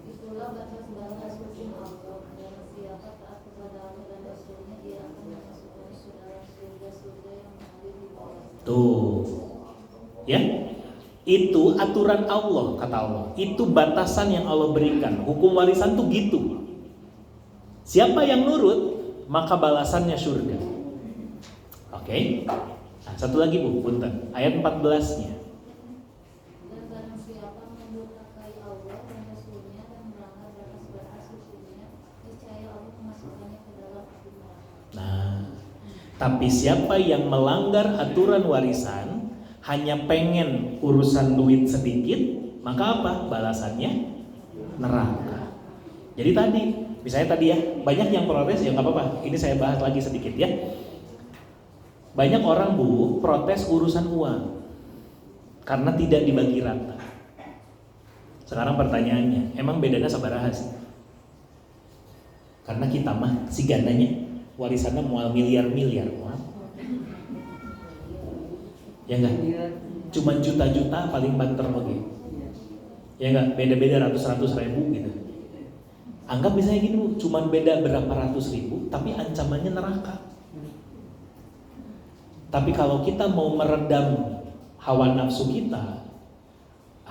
Itulah batas-batas hukum Allah, dan siapa taat kepada Allah dan Rasulnya, dia akan memasukkan dalam surga-surga yang mengalir di bawah. Tuh, ya, itu aturan Allah, kata Allah. Itu batasan yang Allah berikan. Hukum warisan tuh gitu. Siapa yang nurut, maka balasannya surga. Oke. Nah, satu lagi Bu, punten. Ayat 14-nya. Dan barang siapa mendurhakai Allah dan Rasulnya dan melanggar batas-batas hukumnya, niscaya Allah memasukkannya ke dalam api neraka. Nah, tapi siapa yang melanggar aturan warisan, hanya pengen urusan duit sedikit, maka apa? Balasannya neraka. Jadi tadi, misalnya tadi ya, banyak yang protes, ya nggak apa-apa. Ini saya bahas lagi sedikit ya. Banyak orang Bu protes urusan uang karena tidak dibagi rata. Sekarang pertanyaannya, emang bedanya sabaraha sih? Karena kita mah si gandanya warisannya mual miliar-miliar, ya enggak? Cuman juta-juta paling banter oke. Ya enggak? Beda-beda ratus-ratus ribu gitu. Anggap misalnya gini Bu, cuman beda berapa ratus ribu, tapi ancamannya neraka. Tapi kalau kita mau meredam hawa nafsu kita,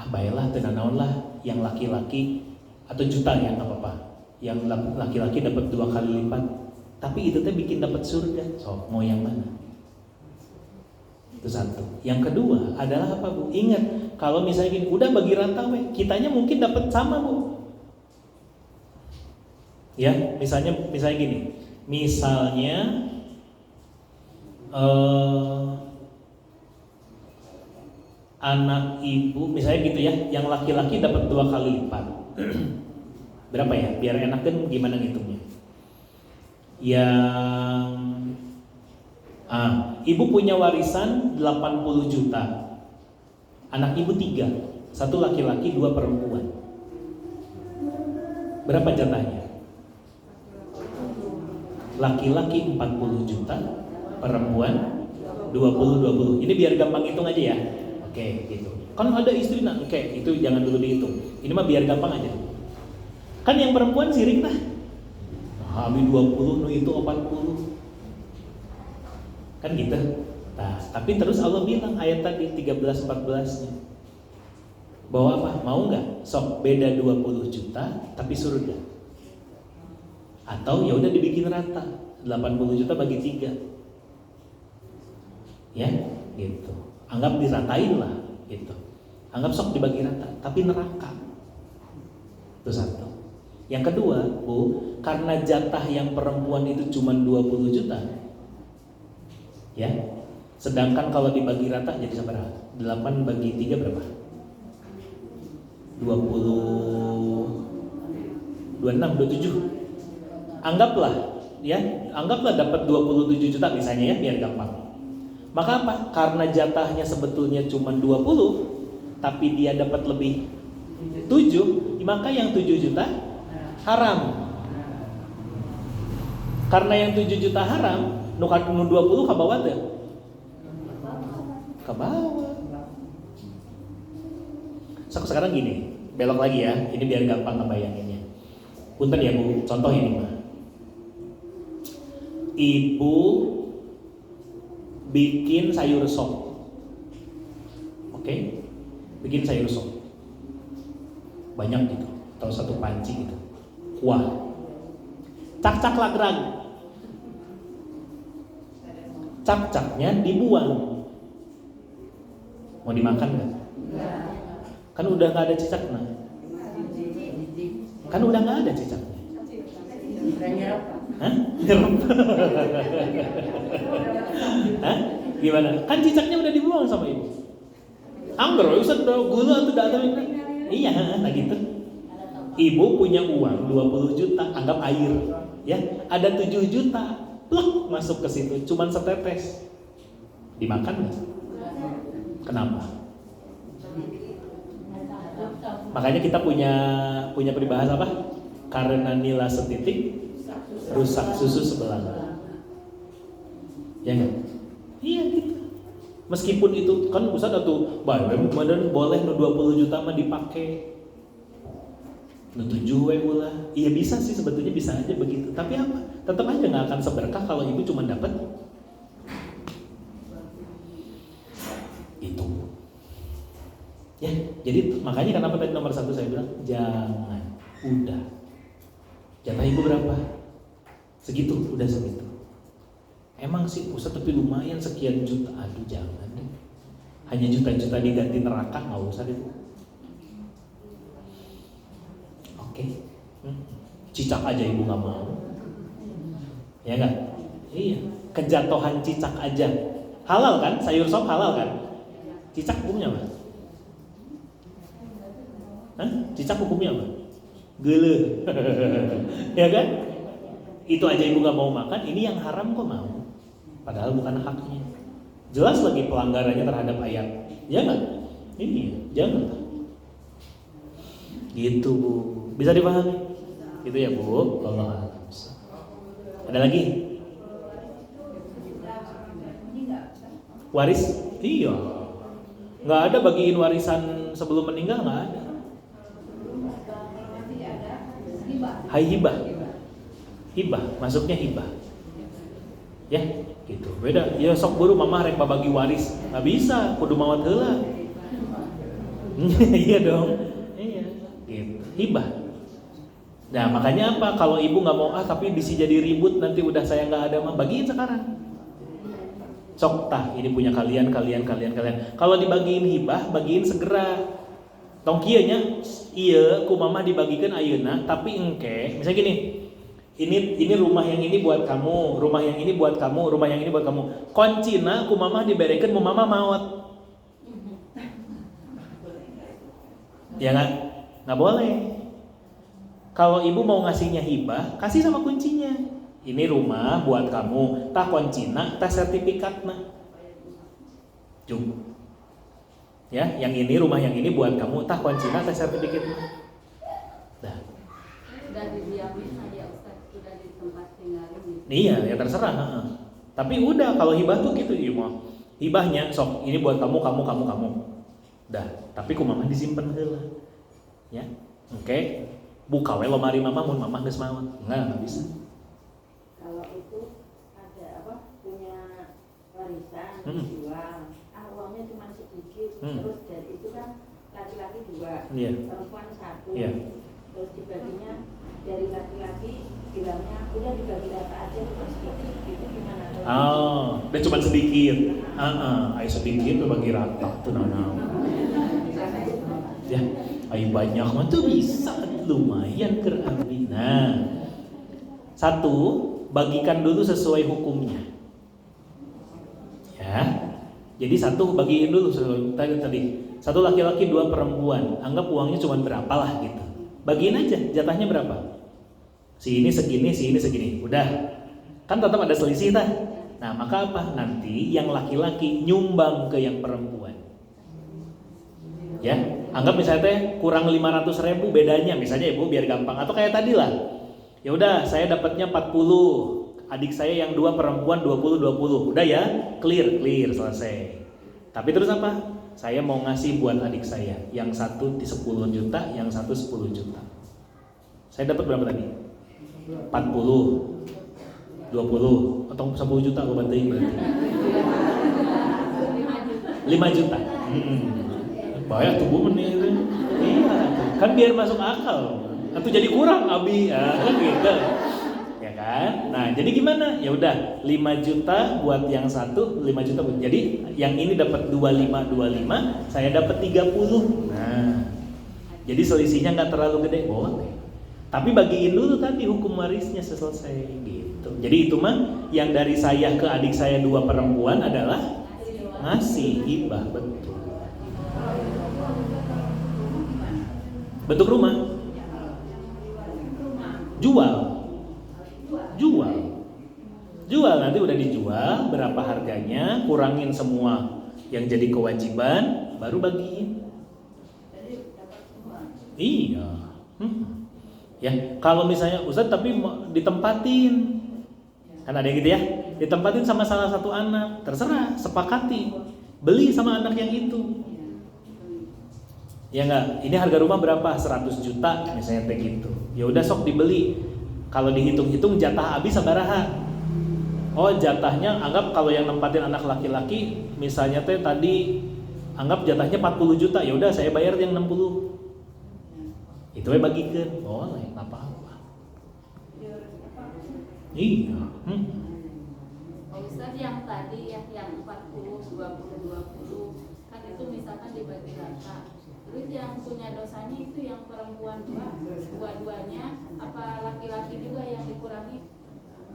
baiklah tenanawan lah yang laki-laki atau juta ya nggak apa-apa. Yang laki-laki dapat 2 kali lipat, tapi itu teh bikin dapat surga. So mau yang mana? Itu satu. Yang kedua adalah apa Bu? Ingat kalau misalnya gini, udah bagi rata we, kitanya mungkin dapat sama Bu. Ya misalnya gini, misalnya anak ibu misalnya gitu ya, yang laki-laki dapat 2 kali lipat. Berapa ya? Biar enak kan gimana ngitungnya? Yang ibu punya warisan 80 juta. Anak ibu 3, 1 laki-laki, 2 perempuan. Berapa jatahnya? Laki-laki 40 juta, perempuan 20. Ini biar gampang hitung aja ya. Oke, gitu. Kan ada istri nak. Oke, itu jangan dulu dihitung. Ini mah biar gampang aja. Kan yang perempuan sirik lah. Habis 20, itu 40. Kan gitu. Nah, tapi terus Allah bilang ayat tadi 13-14-nya. Bahwa apa? Mau nggak? Sok beda 20 juta tapi surga. Atau ya udah dibikin rata. 80 juta bagi 3. Ya, gitu. Anggap diratain lah, gitu. Anggap sok dibagi rata, tapi neraka. Itu satu. Yang kedua, Bu, karena jatah yang perempuan itu cuma 20 juta. Ya. Sedangkan kalau dibagi rata jadi berapa? 8 bagi 3 berapa? 27. Anggaplah dapat 27 juta misalnya ya, biar gampang. Maka apa? Karena jatahnya sebetulnya cuma 20, tapi dia dapat lebih 7, maka yang 7 juta haram. Karena yang 7 juta haram, nu 20 ka bawah teh? Ke bawah. Sekarang gini, belok lagi ya. Ini biar gampang ngebayanginnya. Punten ya Bu, contoh ini mah. Ibu bikin sayur sop. Oke? Bikin sayur sop. Banyak gitu, atau 1 panci gitu. Kuah. Cak-cak lagrag. Cak-caknya dibuang. Mau dimakan nggak? Kan udah nggak ada cicaknya. Kan udah nggak ada cicaknya. Hah? Nyerap. Hah? Gimana? Kan cicaknya udah dibuang sama ibu. Angger, usah gula atau data ini. Iya, nah gitu. Ibu punya uang 20 juta, anggap air, ya. Ada 7 juta, pluk masuk ke situ, cuman setetes. Dimakan nggak? Kenapa? Makanya kita punya peribahasa apa? Karena nila setitik rusak susu sebelah. Ya kan? Iya gitu. Meskipun itu kan Ustaz atuh badan boleh nu 20 juta mah dipakai. Nu 7 we ulah. Iya bisa sih sebetulnya bisa aja begitu. Tapi apa? Tetap aja nggak akan seberkah kalau ibu cuma dapat itu. Ya, jadi makanya kenapa tadi nomor 1 saya bilang jangan, udah. Jatah ibu berapa? Segitu, udah segitu. Emang sih Ustaz tapi lumayan sekian juta. Aduh jangan deh. Hanya juta-juta diganti neraka nggak usah deh. Oke. Cicak aja ibu nggak mau. Ya nggak? Iya. Kejatuhan cicak aja. Halal kan? Sayur sop halal kan? Cicak hukumnya apa? Hah? Cicak hukumnya apa? Geuleuh. Ya kan? Itu aja ibu nggak mau makan. Ini yang haram kok mau. Padahal bukan haknya. Jelas lagi pelanggarannya terhadap ayat. Ya nggak? Ini jangan. Gitu Bu. Bisa dipahami? Gitu ya Bu. Allah. Ada lagi? Waris? Iya. Nggak ada bagiin warisan sebelum meninggal, nggak ada. Hai hibah. Hibah, masuknya hibah. Ya, gitu. Beda. Ya sok buru mama rek babagi waris. Nggak bisa, kudu mawat heula. Iya dong. Iya, gitu. Hibah. Nah, makanya apa? Kalau ibu nggak mau tapi bisa jadi ribut nanti udah saya nggak ada mah, bagiin sekarang. Sok tah, ini punya kalian. Kalau dibagiin hibah, bagiin segera. Tong kieu nya, ieu ku mama dibagikan ayeuna, tapi engke, misalnya gini. Ini rumah yang ini buat kamu, rumah yang ini buat kamu, rumah yang ini buat kamu. Koncina ku mama diberekeun mu mama maot. Ya nggak? Nggak boleh. Kalau ibu mau ngasihnya hibah, kasih sama kuncinya. Ini rumah buat kamu, tah koncina, tah sertifikatna. Cukup. Ya, yang ini rumah yang ini buat kamu, tah koncina, tah sertifikatna. Dah. Sudah didiamin aja Ustaz, sudah di tempat tinggalin gitu. Iya, ya terserah. Tapi udah kalau hibah tuh gitu ya mah. Hibahnya sok ini buat kamu. Dah, tapi ku mama disimpen heula. Ya. Oke. Buka we lemari mama mun mama geus maot. Enggak bisa. Kalau itu ada punya warisan dijual. Uangnya cuma sedikit. Terus dari itu kan laki-laki 2, perempuan 1. Terus dibaginya dari laki-laki bilangnya udah dibagi rata aja terus itu gimana? Oh, udah cuma sedikit. Ayo sedikit tuh bagi rata tuh Ya, ayo banyak mah tuh bisa lumayan keur abdi. Nah, 1, bagikan dulu sesuai hukumnya. Ya. Jadi 1 bagiin dulu tadi. 1 laki-laki 2 perempuan. Anggap uangnya cuma berapa lah gitu. Bagiin aja jatahnya berapa. Si ini segini. Udah. Kan tetap ada selisih tah. Nah, maka apa? Nanti yang laki-laki nyumbang ke yang perempuan. Ya, anggap misalnya kurang 500.000 bedanya misalnya ibu biar gampang atau kayak tadi lah. Ya udah, saya dapatnya 40. Adik saya yang 2 perempuan 20. Udah ya, clear selesai. Tapi terus apa? Saya mau ngasih buat adik saya. Yang 1 di 10 juta, yang 1 10 juta. Saya dapat berapa tadi? 40, 20, atau 10 juta aku bantuin berarti. 5 juta. Banyak tubuh menit. Iya, kan biar masuk akal. Atau jadi kurang abi, kan gitu. Ya kan? Nah, jadi gimana? Ya udah, 5 juta buat yang 1, 5 juta buat. Jadi yang ini dapat 25, saya dapat 30. Nah. Jadi selisihnya enggak terlalu gede, boleh. Tapi bagiin dulu tadi hukum warisnya selesai gitu. Jadi itu mah yang dari saya ke adik saya 2 perempuan adalah ngasih hibah, betul. Bentuk rumah. Jual nanti udah dijual berapa harganya, kurangin semua yang jadi kewajiban, baru bagiin. Iya. Ya, kalau misalnya Ustaz tapi ditempatin, kan ada yang gitu ya. ditempatin sama salah satu anak, terserah, sepakati, beli sama anak yang itu. Ya enggak, ini harga rumah berapa? 100 juta misalnya teh gitu. Ya udah sok dibeli. Kalau dihitung-hitung jatah habis sabaraha? Oh, jatahnya anggap kalau yang nempatin anak laki-laki misalnya teh tadi anggap jatahnya 40 juta. Ya udah saya bayar yang 60. Itu we bagikeun. Boleh, enggak apa-apa. Iya. Pak Ustadz yang tadi yang 40, 20, 20 kan itu misalkan dibagi rata. Terus yang punya dosanya itu yang perempuan dua-duanya apa laki-laki juga yang dikurangi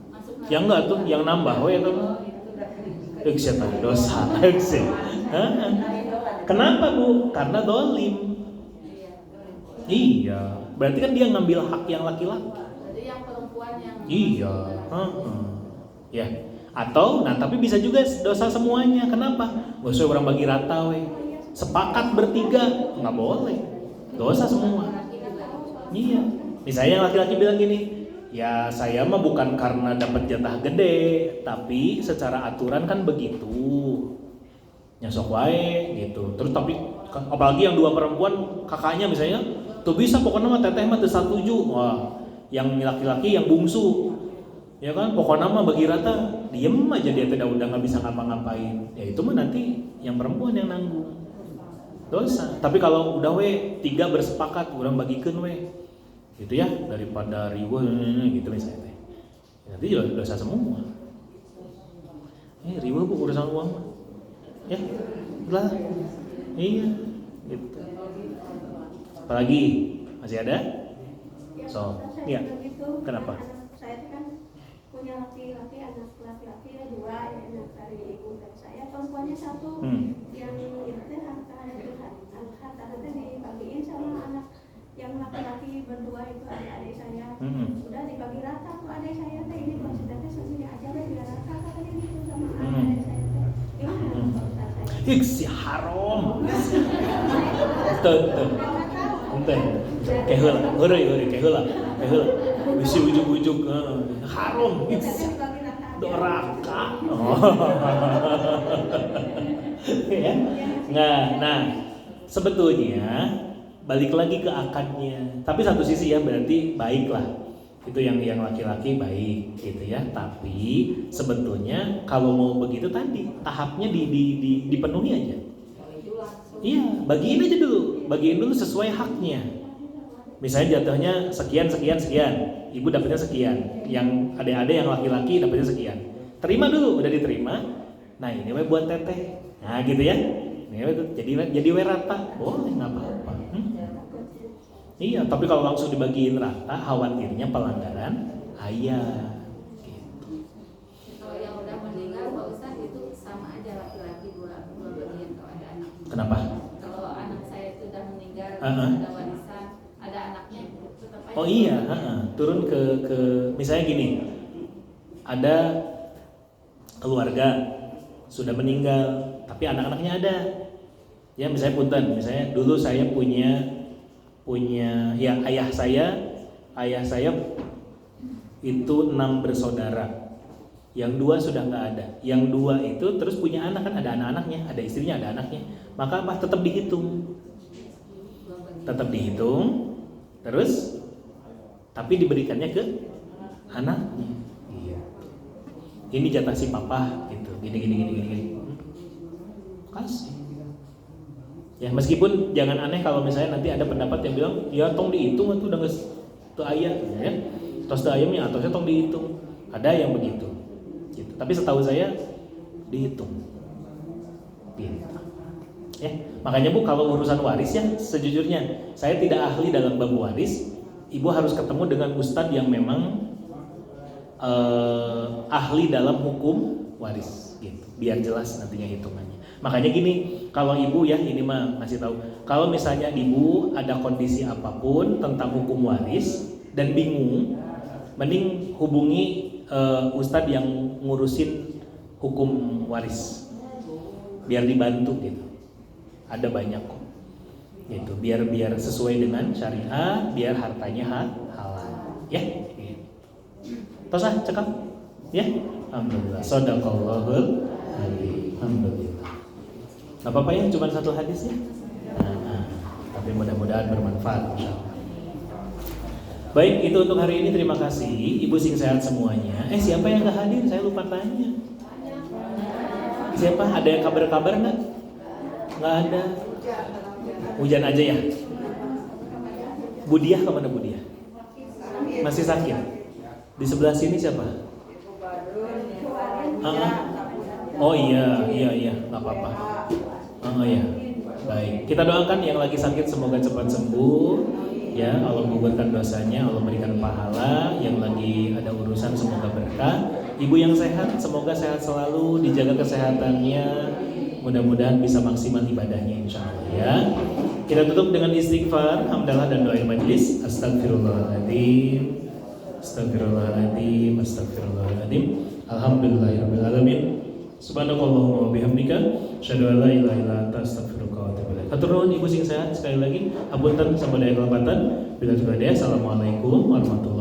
masuk neraka? Yang enggak tuh, yang nambah we tuh. Eksia tadi dosa. Eksia. Kenapa Bu? Karena dolim. Iya, berarti kan dia ngambil hak yang laki-laki. Jadi yang perempuan yang Iya, ya. Atau, nah tapi bisa juga dosa semuanya. Kenapa? Gak usah orang bagi rata, we. Sepakat bertiga, nggak boleh. Dosa semua. Iya. Misalnya yang laki-laki bilang gini, ya saya mah bukan karena dapat jatah gede, tapi secara aturan kan begitu. Nyosok wae gitu. Terus tapi apalagi yang dua perempuan kakaknya misalnya, tuh bisa pokoknya mah teteh mah teu satuju. Wah, yang laki-laki yang bungsu. Ya kan, pokoknya mah bagi rata, diem aja dia udah nggak bisa ngapa-ngapain. Ya itu mah nanti yang perempuan yang nanggung. Dosa. Tapi kalau udah we 3 bersepakat urang bagikeun we. Gitu ya, daripada riweuh gitu misalnya teh. Nanti juga dosa semua. Riweuh Bu urusan uang mah. Ya. Lah. Iya. Gitu. Apalagi masih ada? So, iya. Kenapa? Saya kan punya laki-laki, anak laki-laki 2, anak dari ibu dan saya, perempuannya 1. Yang itu harta dibagiin sama anak yang laki-laki berdua itu adik-adik saya. Udah dibagi rata tuh adik saya teh, ini maksudnya sendiri aja deh biar rata katanya gitu sama adik saya teh. Gimana Pak Ustaz saya? Si haram. Tuh. Enten. Keheula, heureuy keheula. Bisi ujug-ujug haram. Doraka. Ya. Nah, sebetulnya balik lagi ke akadnya. Tapi satu sisi ya berarti baiklah. Itu yang laki-laki baik gitu ya. Tapi sebetulnya kalau mau begitu tadi tahapnya dipenuhi aja. Iya, bagiin aja dulu. Bagiin dulu sesuai haknya. Misalnya jatuhnya sekian. Ibu dapatnya sekian. Yang adik-adik yang laki-laki dapatnya sekian. Terima dulu, udah diterima. Nah, ini we buat teteh. Nah, gitu ya. Jadi we rata. Boleh, enggak apa-apa. Iya, tapi kalau langsung dibagiin rata, khawatirnya pelanggaran ayat. Gitu. kalau yang udah meninggal Pak Ustadz itu sama aja laki-laki dua bagian kalau ada anak. Kenapa? Kalau anak saya itu udah meninggal, ada warisan, ada anaknya tetap aja. Oh iya, turun ke misalnya gini, ada keluarga sudah meninggal, tapi anak-anaknya ada. Ya misalnya punten, misalnya dulu saya punya ya ayah saya itu 6 bersaudara, yang 2 sudah nggak ada, yang 2 itu terus punya anak kan, ada anak-anaknya, ada istrinya, ada anaknya, maka apa tetap dihitung, terus tapi diberikannya ke anaknya. Ini jatah si papa gitu, gini. Kasih. Ya meskipun jangan aneh kalau misalnya nanti ada pendapat yang bilang ya tong dihitung itu udah nggak tuh ayah ya, tos tuh ayamnya atau saya tong dihitung, ada yang begitu. Gitu. Tapi setahu saya dihitung. Ya makanya Bu kalau urusan waris ya sejujurnya saya tidak ahli dalam bab waris. Ibu harus ketemu dengan ustadz yang memang ahli dalam hukum waris gitu, biar jelas nantinya hitungannya. Makanya gini, kalau ibu ya ini mah ngasih tahu, kalau misalnya ibu ada kondisi apapun tentang hukum waris dan bingung, mending hubungi ustadz yang ngurusin hukum waris, biar dibantu gitu. Ada banyak kok, gitu. Biar sesuai dengan syariah, biar hartanya halal, ya. Tos cekap, ya. Alhamdulillah. Shadaqallahul adzim. Alhamdulillah. Nah, Bapak ya, cuma satu hadis ya. Tapi mudah-mudahan bermanfaat insyaallah. Baik, itu untuk hari ini. Terima kasih. Ibu sing sehat semuanya. Siapa yang gak hadir? Saya lupa tanya. Siapa? Ada yang kabar-kabar nggak? Nggak ada. Hujan aja ya. Budiah kemana Budiah? Masih sakit. Di sebelah sini siapa? Oh iya, nggak apa-apa. Oh iya, baik. Kita doakan yang lagi sakit semoga cepat sembuh. Ya, Allah menggugurkan dosanya, Allah berikan pahala. Yang lagi ada urusan semoga berkah. Ibu yang sehat semoga sehat selalu, dijaga kesehatannya. Mudah-mudahan bisa maksimal ibadahnya insyaallah ya. Kita tutup dengan istighfar, hamdalah dan doa majelis. Astagfirullahaladzim. Astagfirullahaladzim. Astagfirullahaladzim. Alhamdulillahirabbil alamin. Subhanakallahumma wa bihamdika asyhadu an la ilaha illa anta astaghfiruka wa atubu ilaik. Hatur nuhun ibu sing sehat sekali lagi. Hapunten sampun daya kelebatan. Bila juga ada. Assalamualaikum warahmatullahi wabarakatuh.